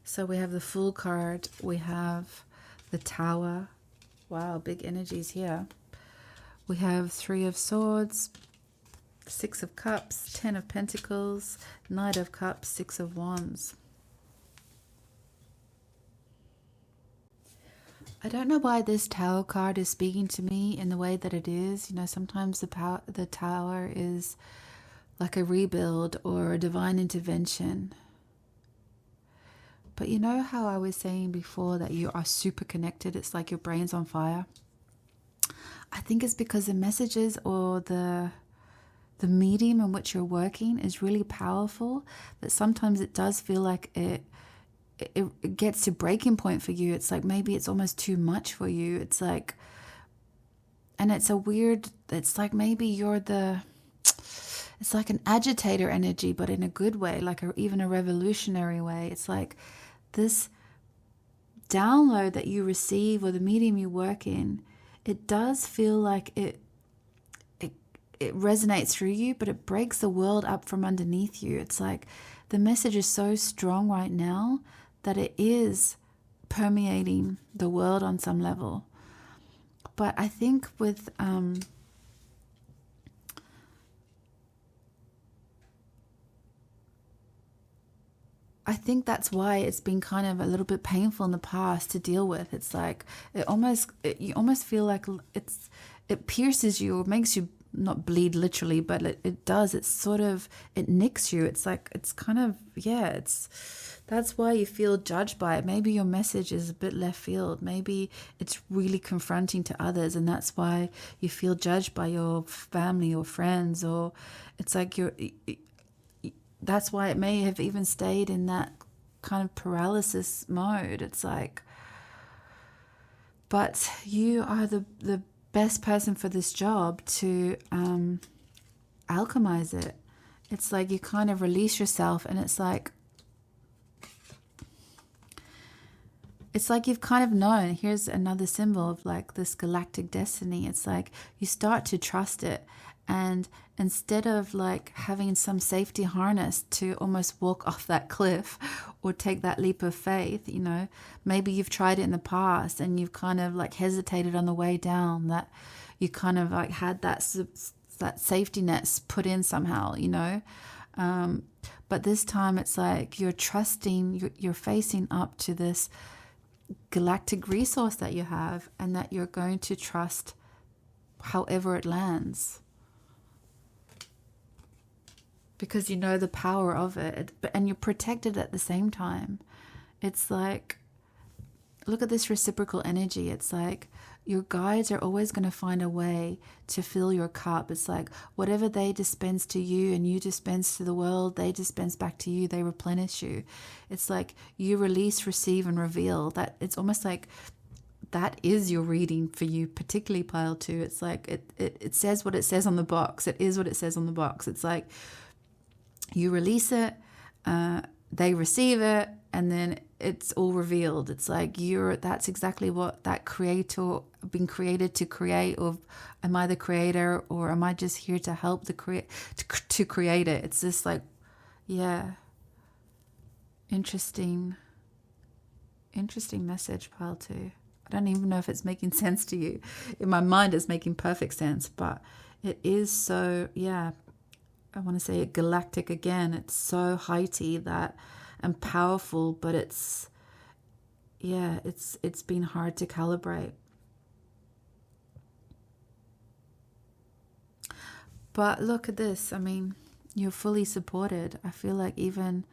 So we have the Fool card. We have the Tower. Wow, big energies here. We have 3 of Swords, 6 of Cups, 10 of Pentacles, Knight of Cups, 6 of Wands. I don't know why this Tower card is speaking to me in the way that it is. Sometimes the Tower is like a rebuild or a divine intervention. But how I was saying before that you are super connected? It's like your brain's on fire. I think it's because the messages or the medium in which you're working is really powerful, that sometimes it does feel like it gets to breaking point for you. It's like maybe it's almost too much for you. It's like, and it's like maybe it's like an agitator energy, but in a good way, like even a revolutionary way. It's like this download that you receive, or the medium you work in, it does feel like it resonates through you, but it breaks the world up from underneath you. It's like the message is so strong right now that it is permeating the world on some level. But I think with I think that's why it's been kind of a little bit painful in the past to deal with. It's like you almost feel like it pierces you, or makes you not bleed literally, but it does. It's sort of, it nicks you. It's like, it's kind of, yeah, that's why you feel judged by it. Maybe your message is a bit left field. Maybe it's really confronting to others, and that's why you feel judged by your family or friends, or it's like that's why it may have even stayed in that kind of paralysis mode. It's like, but you are the best person for this job to alchemize it. It's like you kind of release yourself, and it's like you've kind of known. Here's another symbol of like this galactic destiny. It's like you start to trust it, and instead of like having some safety harness to almost walk off that cliff or take that leap of faith, maybe you've tried it in the past and you've kind of like hesitated on the way down, that you kind of like had that safety net put in somehow, But this time it's like you're trusting, you're facing up to this galactic resource that you have, and that you're going to trust however it lands. Because you know the power of it, and you're protected at the same time. It's like, look at this reciprocal energy. It's like your guides are always going to find a way to fill your cup. It's like whatever they dispense to you and you dispense to the world, they dispense back to you, they replenish you. It's like you release, receive, and reveal. That it's almost like that is your reading for you, particularly pile 2. It's like it says what it says on the box. It is what it says on the box. It's like you release it, they receive it, and then it's all revealed. It's like that's exactly what that creator been created to create. Or am I the creator, or am I just here to help to create it? It's just like, yeah, interesting message, pile 2. I don't even know if it's making sense to you. In my mind, it's making perfect sense, but it is so, yeah, I want to say it galactic again. It's so heighty that and powerful, but it's been hard to calibrate. But look at this. I mean, you're fully supported. I feel like even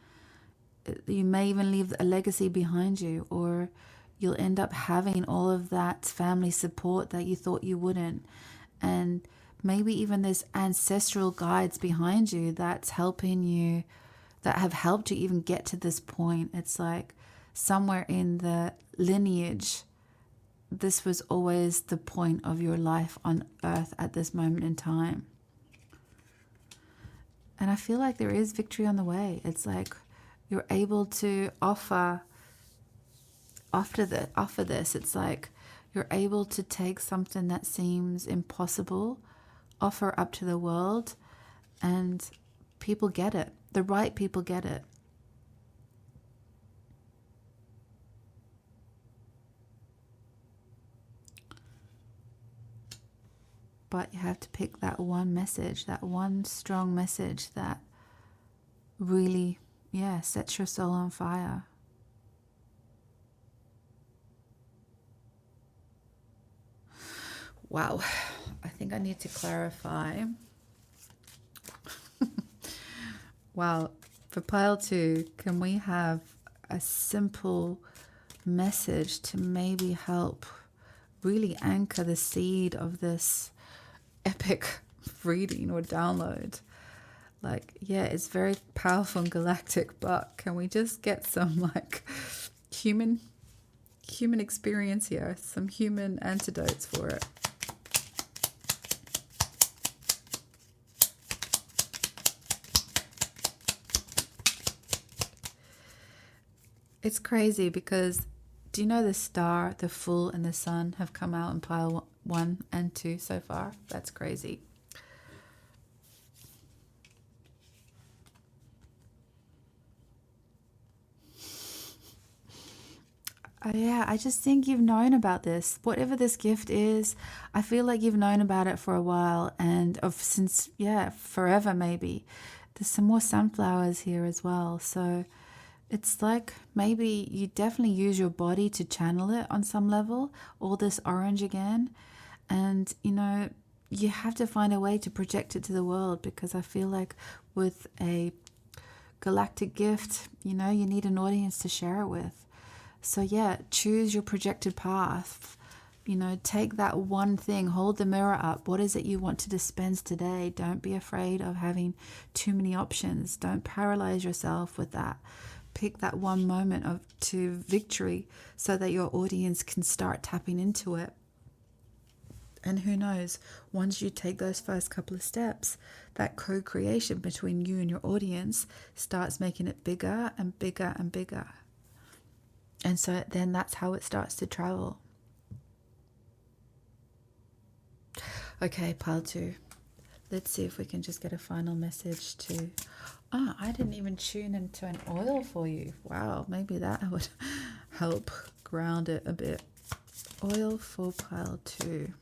you may even leave a legacy behind you, or you'll end up having all of that family support that you thought you wouldn't. And maybe even there's ancestral guides behind you that's helping you, that have helped you even get to this point. It's like somewhere in the lineage, this was always the point of your life on earth at this moment in time. And I feel like there is victory on the way. It's like you're able to offer this. It's like you're able to take something that seems impossible, offer up to the world, and people get it. The right people get it. But you have to pick that one message, that one strong message that really, sets your soul on fire. Wow, I think I need to clarify. Wow, for pile 2, can we have a simple message to maybe help really anchor the seed of this epic reading or download? Like, yeah, it's very powerful and galactic, but can we just get some like human experience here, some human antidotes for it? It's crazy because do you know the star, the full, and the sun have come out in pile 1 and 2 so far? That's crazy. Yeah, I just think you've known about this. Whatever this gift is, I feel like you've known about it for a while, and since forever maybe. There's some more sunflowers here as well, so it's like maybe you definitely use your body to channel it on some level, all this orange again. And, you have to find a way to project it to the world, because I feel like with a galactic gift, you need an audience to share it with. So choose your projected path. Take that one thing, hold the mirror up. What is it you want to dispense today? Don't be afraid of having too many options. Don't paralyze yourself with that. Pick that one moment to victory so that your audience can start tapping into it. And who knows, once you take those first couple of steps, that co-creation between you and your audience starts making it bigger and bigger and bigger. And so then that's how it starts to travel. Okay, pile 2. Let's see if we can just get a final message to... I didn't even tune into an oil for you. Wow, maybe that would help ground it a bit. Oil for pile 2.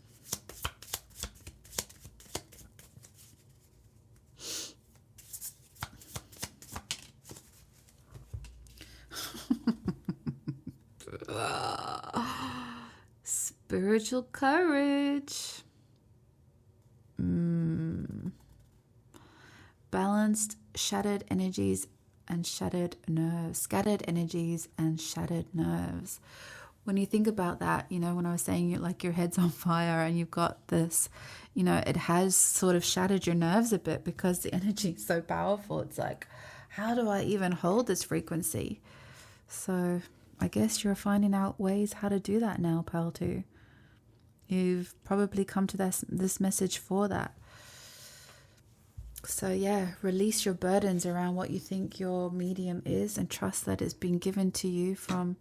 Spiritual courage. Balanced, shattered energies and shattered nerves. Scattered energies and shattered nerves. When you think about that, you know, when I was saying like your head's on fire and you've got this, you know, it has sort of shattered your nerves a bit because the energy is so powerful. It's like, how do I even hold this frequency? So I guess you're finding out ways how to do that now, pal, too. You've probably come to this message for that. So yeah, release your burdens around what you think your medium is and trust that it's been given to you from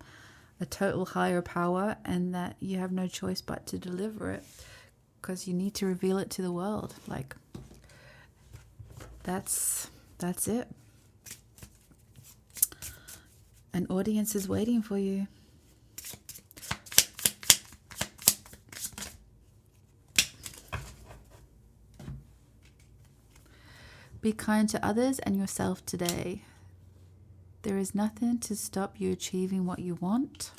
a total higher power and that you have no choice but to deliver it because you need to reveal it to the world. Like, that's it. An audience is waiting for you. Be kind to others and yourself today. There is nothing to stop you achieving what you want.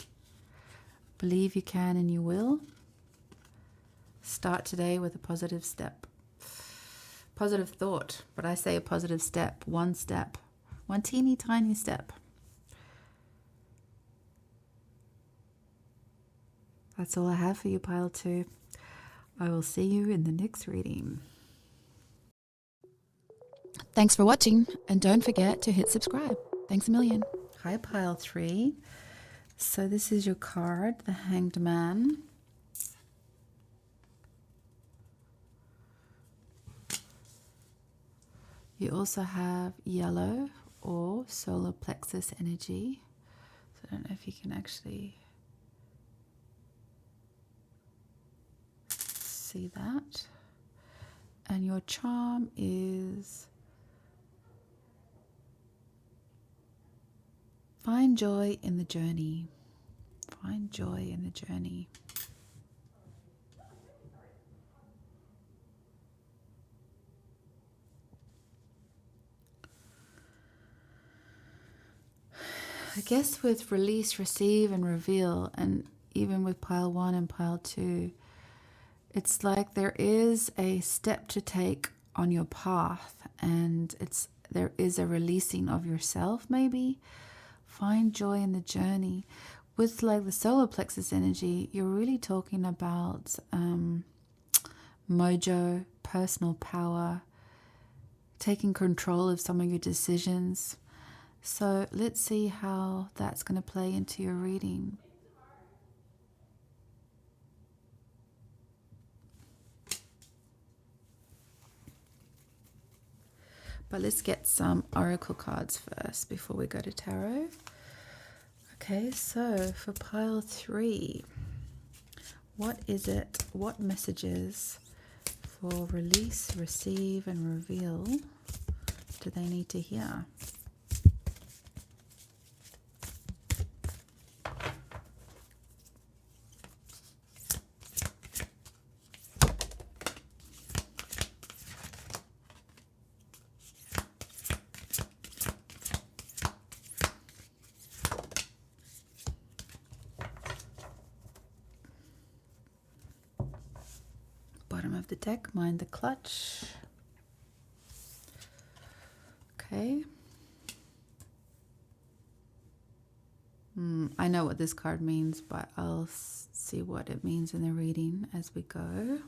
Believe you can and you will. Start today with a positive step. Positive thought, but I say a positive step, one teeny tiny step. That's all I have for you, pile 2. I will see you in the next reading. Thanks for watching, and don't forget to hit subscribe. Thanks a million. Hi, pile 3. So this is your card, the Hanged Man. You also have yellow or solar plexus energy. So I don't know if you can actually see that. And your charm is find joy in the journey. Find joy in the journey. I guess with release, receive, and reveal, and even with pile 1 and pile 2, it's like there is a step to take on your path, and there is a releasing of yourself, maybe. Find joy in the journey. With like the solar plexus energy, you're really talking about mojo, personal power, taking control of some of your decisions. So let's see how that's going to play into your reading. But let's get some oracle cards first before we go to tarot. Okay, so for pile 3, what is it? What messages for release, receive, and reveal do they need to hear? Bottom of the deck, mind the clutch. Okay. I know what this card means, but I'll see what it means in the reading as we go.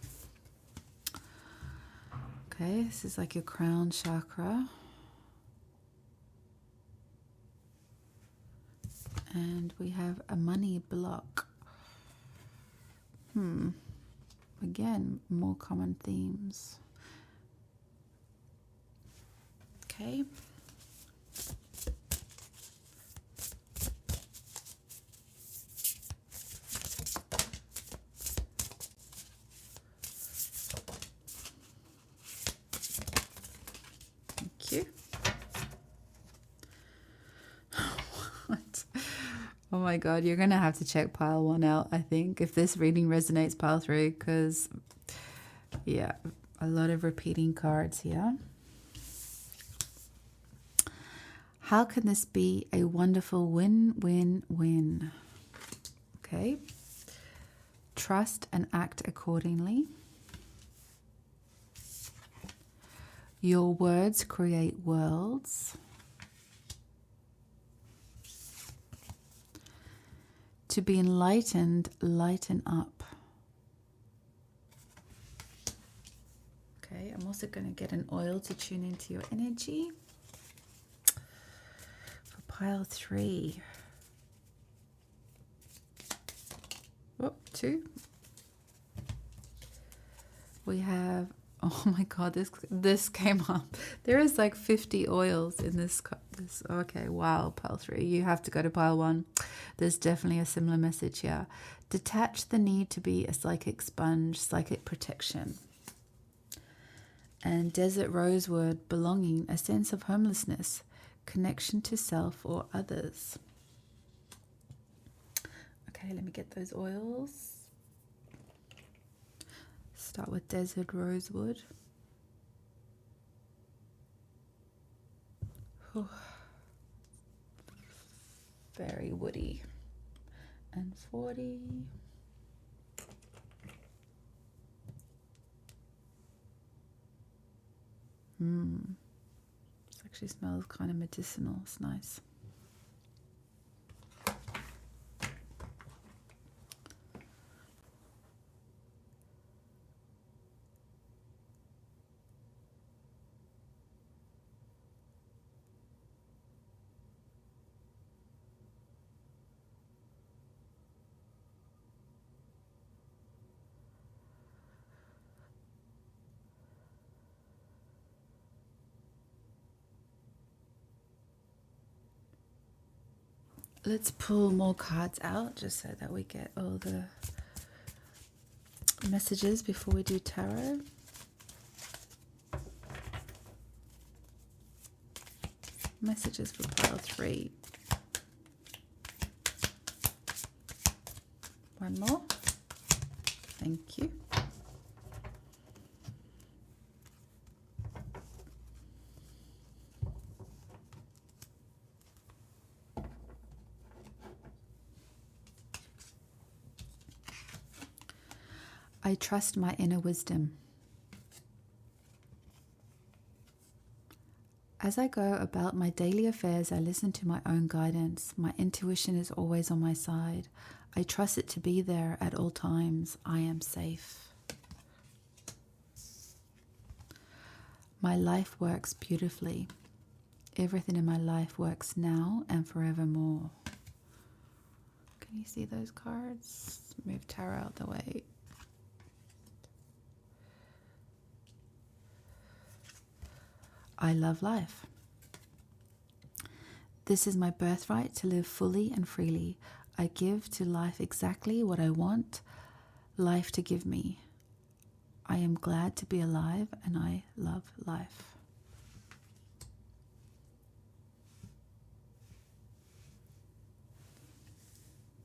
Okay, this is like your crown chakra. And we have a money block. Again, more common themes. Okay. Thank you. What? Oh my God, you're going to have to check pile 1 out, I think, if this reading resonates, pile 3, because, yeah, a lot of repeating cards here. How can this be a wonderful win-win-win? Okay. Trust and act accordingly. Your words create worlds. To be enlightened, lighten up. Okay, I'm also going to get an oil to tune into your energy. For pile 3. Oh, 2. We have, oh my God, this came up. There is like 50 oils in this. Okay, wow, pile 3. You have to go to pile 1. There's definitely a similar message here. Detach the need to be a psychic sponge, psychic protection. And desert rosewood, belonging, a sense of homelessness, connection to self or others. Okay, let me get those oils. Start with desert rosewood. Whew. Very woody. And 40. This actually smells kind of medicinal. It's nice. Let's pull more cards out just so that we get all the messages before we do tarot. Messages for pile 3. One more. Thank you. I trust my inner wisdom. As I go about my daily affairs, I listen to my own guidance. My intuition is always on my side. I trust it to be there at all times. I am safe. My life works beautifully. Everything in my life works now and forevermore. Can you see those cards? Move tarot out the way. I love life. This is my birthright to live fully and freely. I give to life exactly what I want life to give me. I am glad to be alive and I love life.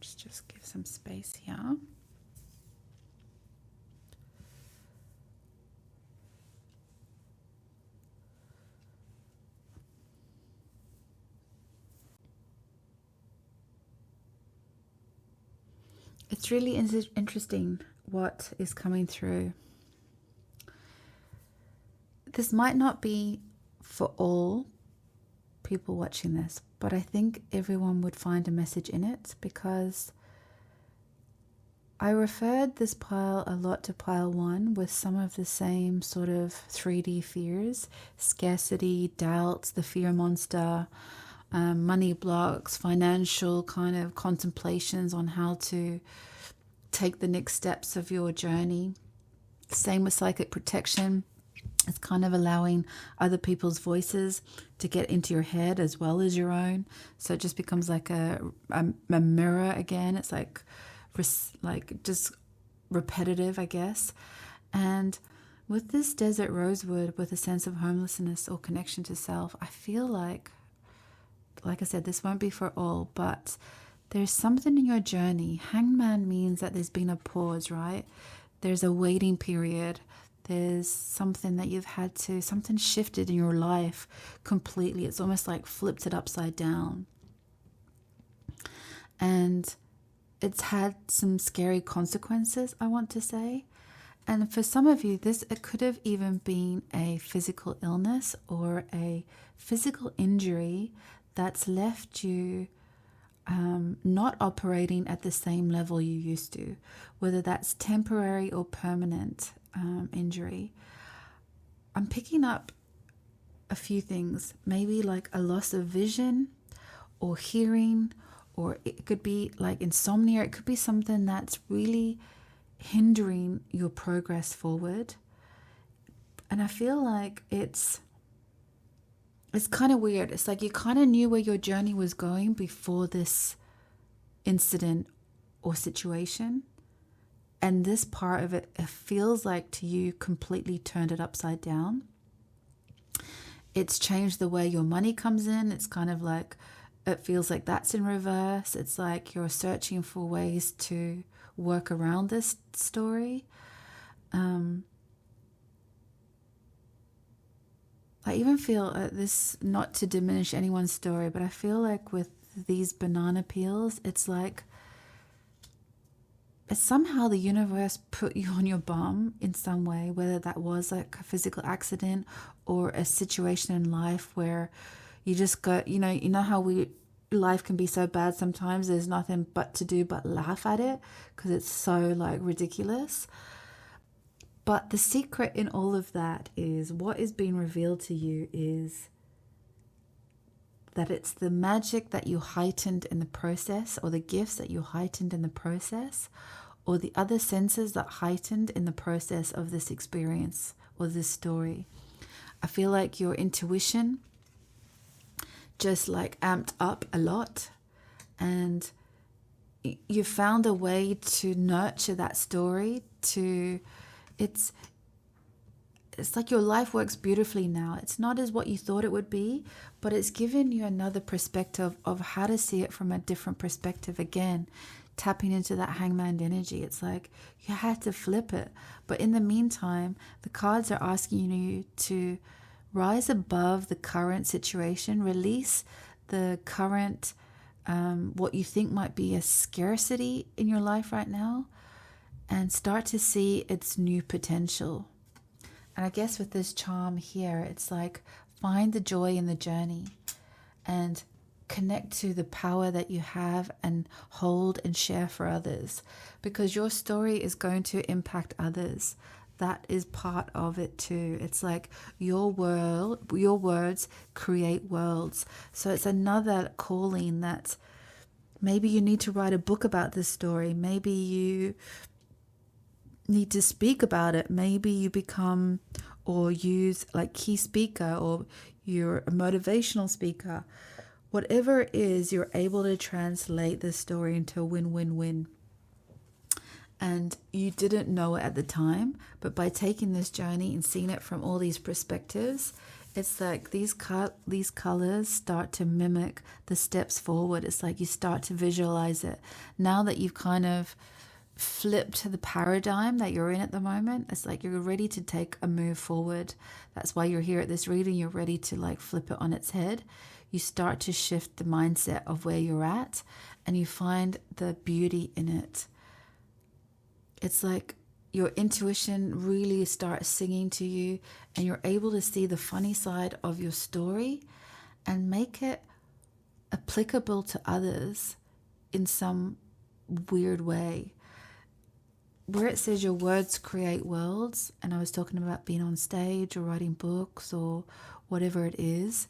Just give some space here. It's really interesting what is coming through. This might not be for all people watching this, but I think everyone would find a message in it, because I referred this pile a lot to pile 1 with some of the same sort of 3D fears, scarcity, doubts, the fear monster, money blocks, financial kind of contemplations on how to take the next steps of your journey. Same with psychic protection. It's kind of allowing other people's voices to get into your head as well as your own. So it just becomes like a mirror again. It's like just repetitive, I guess. And with this desert rosewood, with a sense of homelessness or connection to self, I feel like I said, this won't be for all, but there's something in your journey. Hangman means that there's been a pause, right? There's a waiting period. There's something that you've had to, something shifted in your life completely. It's almost like flipped it upside down. And it's had some scary consequences, I want to say. And for some of you, it could have even been a physical illness or a physical injury that's left you not operating at the same level you used to, whether that's temporary or permanent injury. I'm picking up a few things, maybe like a loss of vision or hearing, or it could be like insomnia. It could be something that's really hindering your progress forward. And I feel like it's kind of weird. It's like you kind of knew where your journey was going before this incident or situation. And this part of it feels like to you completely turned it upside down. It's changed the way your money comes in. It's kind of like, it feels like that's in reverse. It's like you're searching for ways to work around this story. I even feel this, not to diminish anyone's story, but I feel like with these banana peels, it's like somehow the universe put you on your bum in some way, whether that was like a physical accident or a situation in life where you just go, you know how life can be so bad sometimes, there's nothing but to do but laugh at it because it's so like ridiculous. But the secret in all of that is what is being revealed to you is that it's the magic that you heightened in the process, or the gifts that you heightened in the process, or the other senses that heightened in the process of this experience or this story. I feel like your intuition just like amped up a lot, and you found a way to nurture that story. It's like your life works beautifully now. It's not as what you thought it would be, but it's given you another perspective of how to see it from a different perspective. Again, tapping into that hangman energy. It's like you had to flip it. But in the meantime, the cards are asking you to rise above the current situation, release the current, what you think might be a scarcity in your life right now, and start to see its new potential. And I guess with this charm here, it's like find the joy in the journey and connect to the power that you have and hold and share for others, because your story is going to impact others. That is part of it too. It's like your words create worlds. So it's another calling that maybe you need to write a book about this story. Maybe you need to speak about it. Maybe you become or use like key speaker, or you're a motivational speaker. Whatever it is, you're able to translate this story into a win-win-win. And you didn't know it at the time, but by taking this journey and seeing it from all these perspectives, it's like these colors start to mimic the steps forward. It's like you start to visualize it. Now that you've kind of flipped the paradigm that you're in at the moment, it's like you're ready to take a move forward. That's why you're here at this reading. You're ready to like flip it on its head. You start to shift the mindset of where you're at, and you find the beauty in it. It's like your intuition really starts singing to you, and you're able to see the funny side of your story and make it applicable to others in some weird way. Where it says your words create worlds, and I was talking about being on stage or writing books or whatever it is,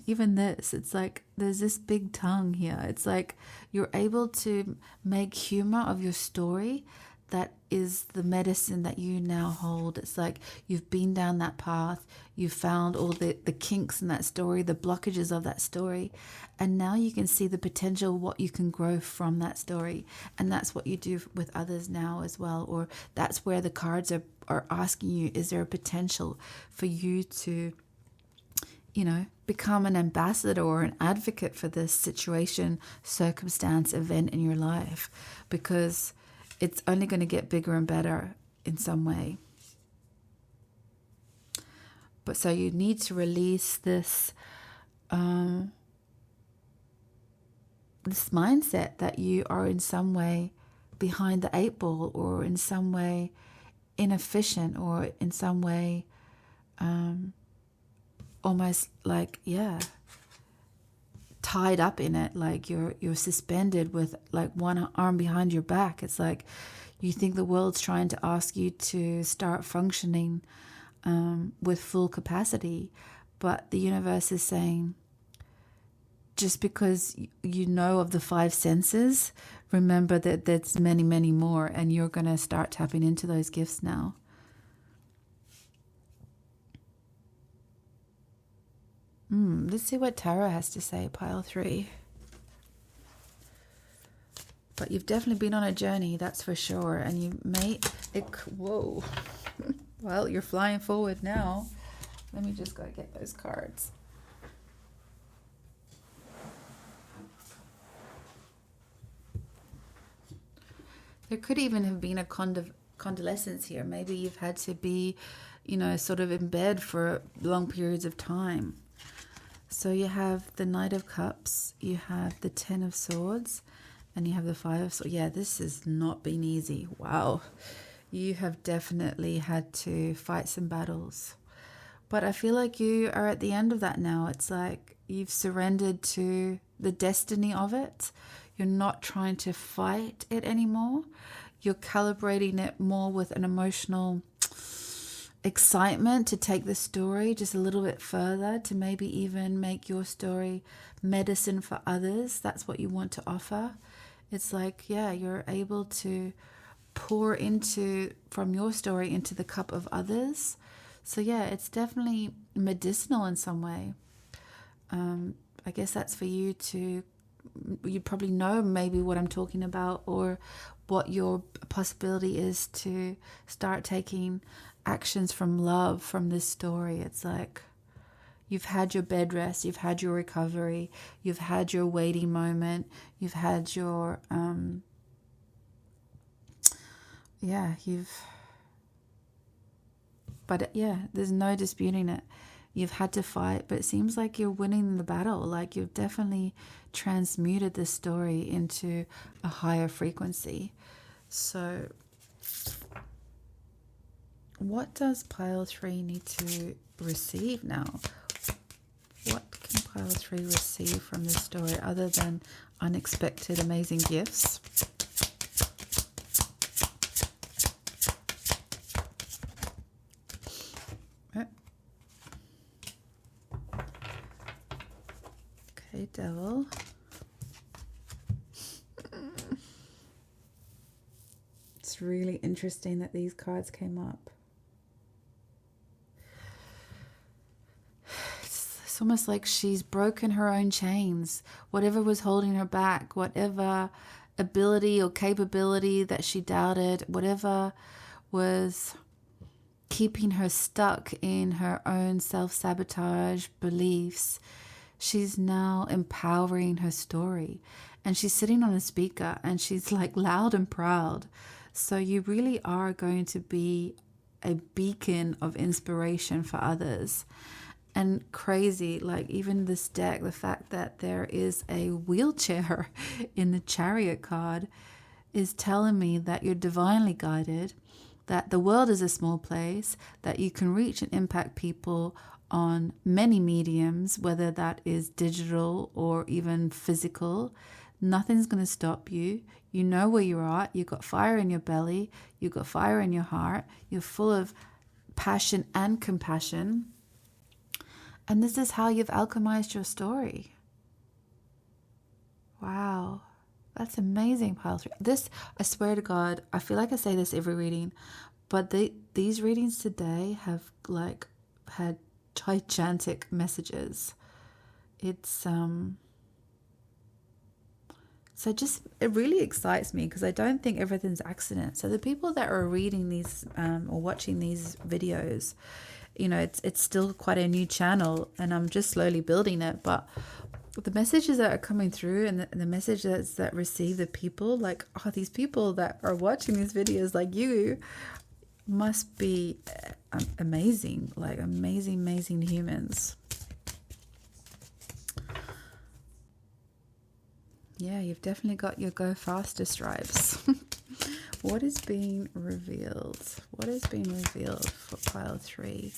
even this, it's like there's this big tongue here. It's like you're able to make humor of your story. That is the medicine that you now hold. It's like you've been down that path. You've found all the kinks in that story, the blockages of that story. And now you can see the potential, what you can grow from that story. And that's what you do with others now as well. Or that's where the cards are asking you, is there a potential for you to, become an ambassador or an advocate for this situation, circumstance, event in your life? Because it's only going to get bigger and better in some way. But so you need to release this this mindset that you are in some way behind the 8 ball, or in some way inefficient, or in some way almost like, tied up in it, like you're suspended with like one arm behind your back. It's like you think the world's trying to ask you to start functioning with full capacity, but the universe is saying, just because you know of the 5 senses, remember that there's many, many more, and you're going to start tapping into those gifts now. Let's see what Tarot has to say, pile 3. But you've definitely been on a journey, that's for sure. And you may... Whoa. Well, you're flying forward now. Let me just go get those cards. There could even have been a convalescence here. Maybe you've had to be, sort of in bed for long periods of time. So you have the Knight of Cups, you have the 10 of Swords, and you have the 5 of Swords. Yeah, this has not been easy. Wow. You have definitely had to fight some battles. But I feel like you are at the end of that now. It's like you've surrendered to the destiny of it. You're not trying to fight it anymore. You're calibrating it more with an emotional excitement to take the story just a little bit further, to maybe even make your story medicine for others. That's what you want to offer. It's like, you're able to pour from your story into the cup of others. So it's definitely medicinal in some way. I guess that's for you to, you probably know maybe what I'm talking about, or what your possibility is to start taking actions from love from this story. It's like you've had your bed rest, you've had your recovery, you've had your waiting moment, you've had your there's no disputing it. You've had to fight, but it seems like you're winning the battle. Like you've definitely transmuted this story into a higher frequency. So what does pile 3 need to receive now? What can pile 3 receive from this story other than unexpected amazing gifts? Okay, Devil. It's really interesting that these cards came up. It's almost like she's broken her own chains. Whatever was holding her back, whatever ability or capability that she doubted, whatever was keeping her stuck in her own self-sabotage beliefs, she's now empowering her story. And she's sitting on a speaker and she's like loud and proud. So you really are going to be a beacon of inspiration for others. And crazy, like even this deck, the fact that there is a wheelchair in the Chariot card is telling me that you're divinely guided, that the world is a small place, that you can reach and impact people on many mediums, whether that is digital or even physical. Nothing's going to stop you. You know where you're at. You've got fire in your belly. You've got fire in your heart. You're full of passion and compassion. And this is how you've alchemized your story. Wow. That's amazing, pile 3. This, I swear to God, I feel like I say this every reading, but these readings today have like had gigantic messages. It's so just, it really excites me because I don't think everything's accident. So the people that are reading these or watching these videos, it's still quite a new channel and I'm just slowly building it, but the messages that are coming through and the messages that receive the people, like, these people that are watching these videos, like you, must be amazing, like amazing humans. Yeah, you've definitely got your go faster stripes. What is being revealed? What is being revealed for pile 3?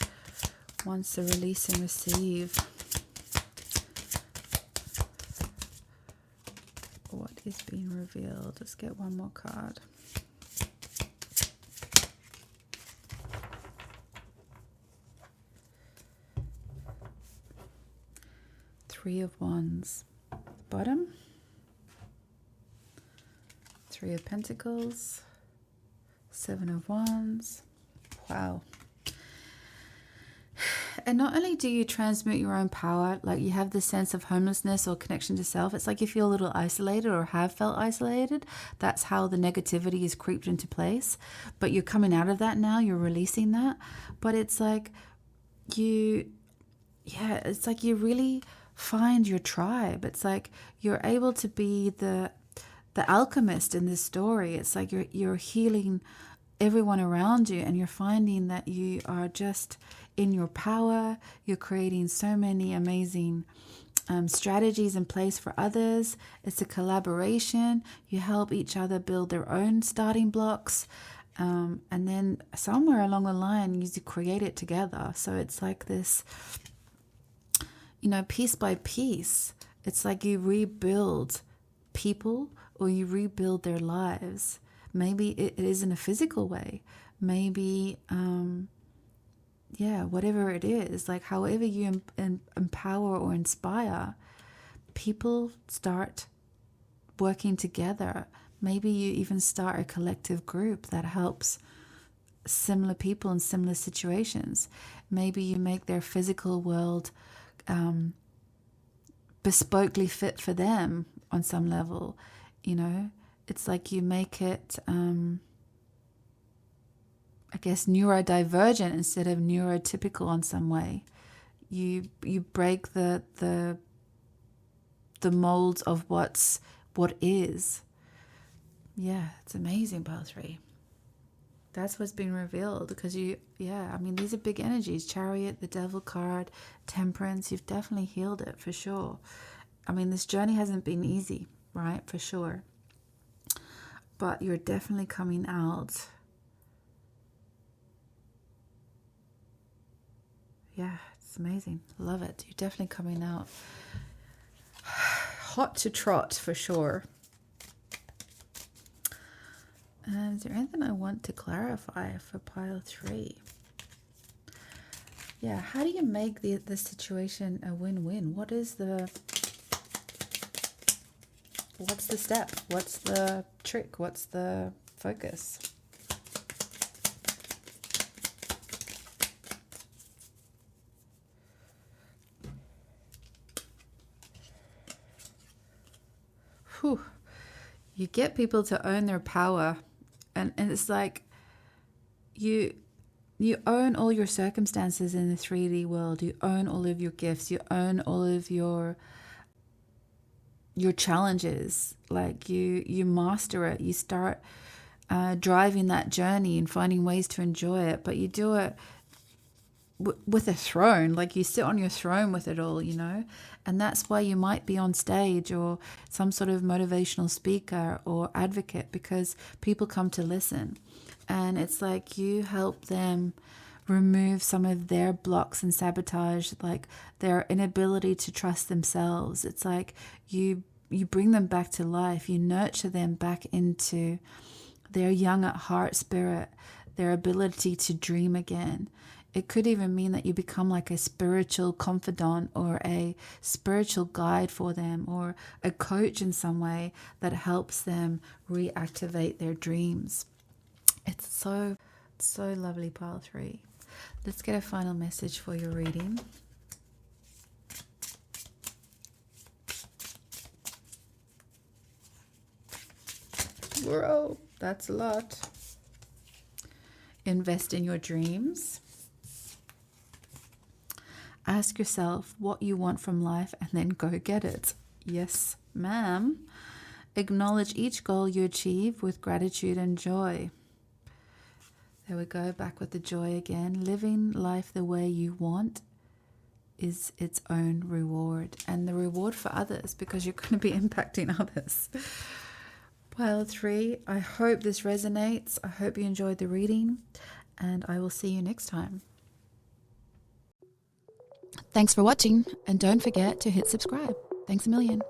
Wants to release and receive. What is being revealed? Let's get one more card. Three of Wands. Bottom. 3 of Pentacles. 7 of Wands. Wow. And not only do you transmute your own power, like you have this sense of homelessness or connection to self, it's like you feel a little isolated or have felt isolated. That's how the negativity is creeped into place. But you're coming out of that now, you're releasing that. But it's like it's like you really find your tribe. It's like you're able to be the alchemist in this story. It's like you're healing everyone around you, and you're finding that you are just in your power. You're creating so many amazing strategies in place for others. It's a collaboration. You help each other build their own starting blocks, and then somewhere along the line you create it together. So it's like this, piece by piece. It's like you rebuild people, or you rebuild their lives. Maybe it is in a physical way. Maybe, whatever it is, like however you empower or inspire, people start working together. Maybe you even start a collective group that helps similar people in similar situations. Maybe you make their physical world bespokely fit for them on some level. It's like you make it, neurodivergent instead of neurotypical in some way. You break the molds of what is. Yeah, it's amazing, pile 3. That's what's been revealed, because these are big energies. Chariot, the Devil card, Temperance. You've definitely healed it for sure. This journey hasn't been easy, right? For sure. But you're definitely coming out. Yeah, it's amazing. Love it. You're definitely coming out hot to trot for sure. Is there anything I want to clarify for pile 3? Yeah, how do you make the situation a win-win? What's the step? What's the trick? What's the focus? Whew. You get people to own their power, and it's like you own all your circumstances in the 3D world. You own all of your gifts. You own all of your challenges. Like you master it. You start driving that journey and finding ways to enjoy it. But you do it with a throne. Like you sit on your throne with it all, and that's why you might be on stage or some sort of motivational speaker or advocate, because people come to listen. And it's like you help them remove some of their blocks and sabotage, like their inability to trust themselves. It's like you bring them back to life. You nurture them back into their young at heart spirit, their ability to dream again. It could even mean that you become like a spiritual confidant or a spiritual guide for them, or a coach in some way that helps them reactivate their dreams. It's so lovely, pile 3. Let's get a final message for your reading. Whoa, that's a lot. Invest in your dreams. Ask yourself what you want from life and then go get it. Yes, ma'am. Acknowledge each goal you achieve with gratitude and joy. There we go, back with the joy again. Living life the way you want is its own reward, and the reward for others, because you're going to be impacting others. Pile 3, I hope this resonates. I hope you enjoyed the reading, and I will see you next time. Thanks for watching, and don't forget to hit subscribe. Thanks a million.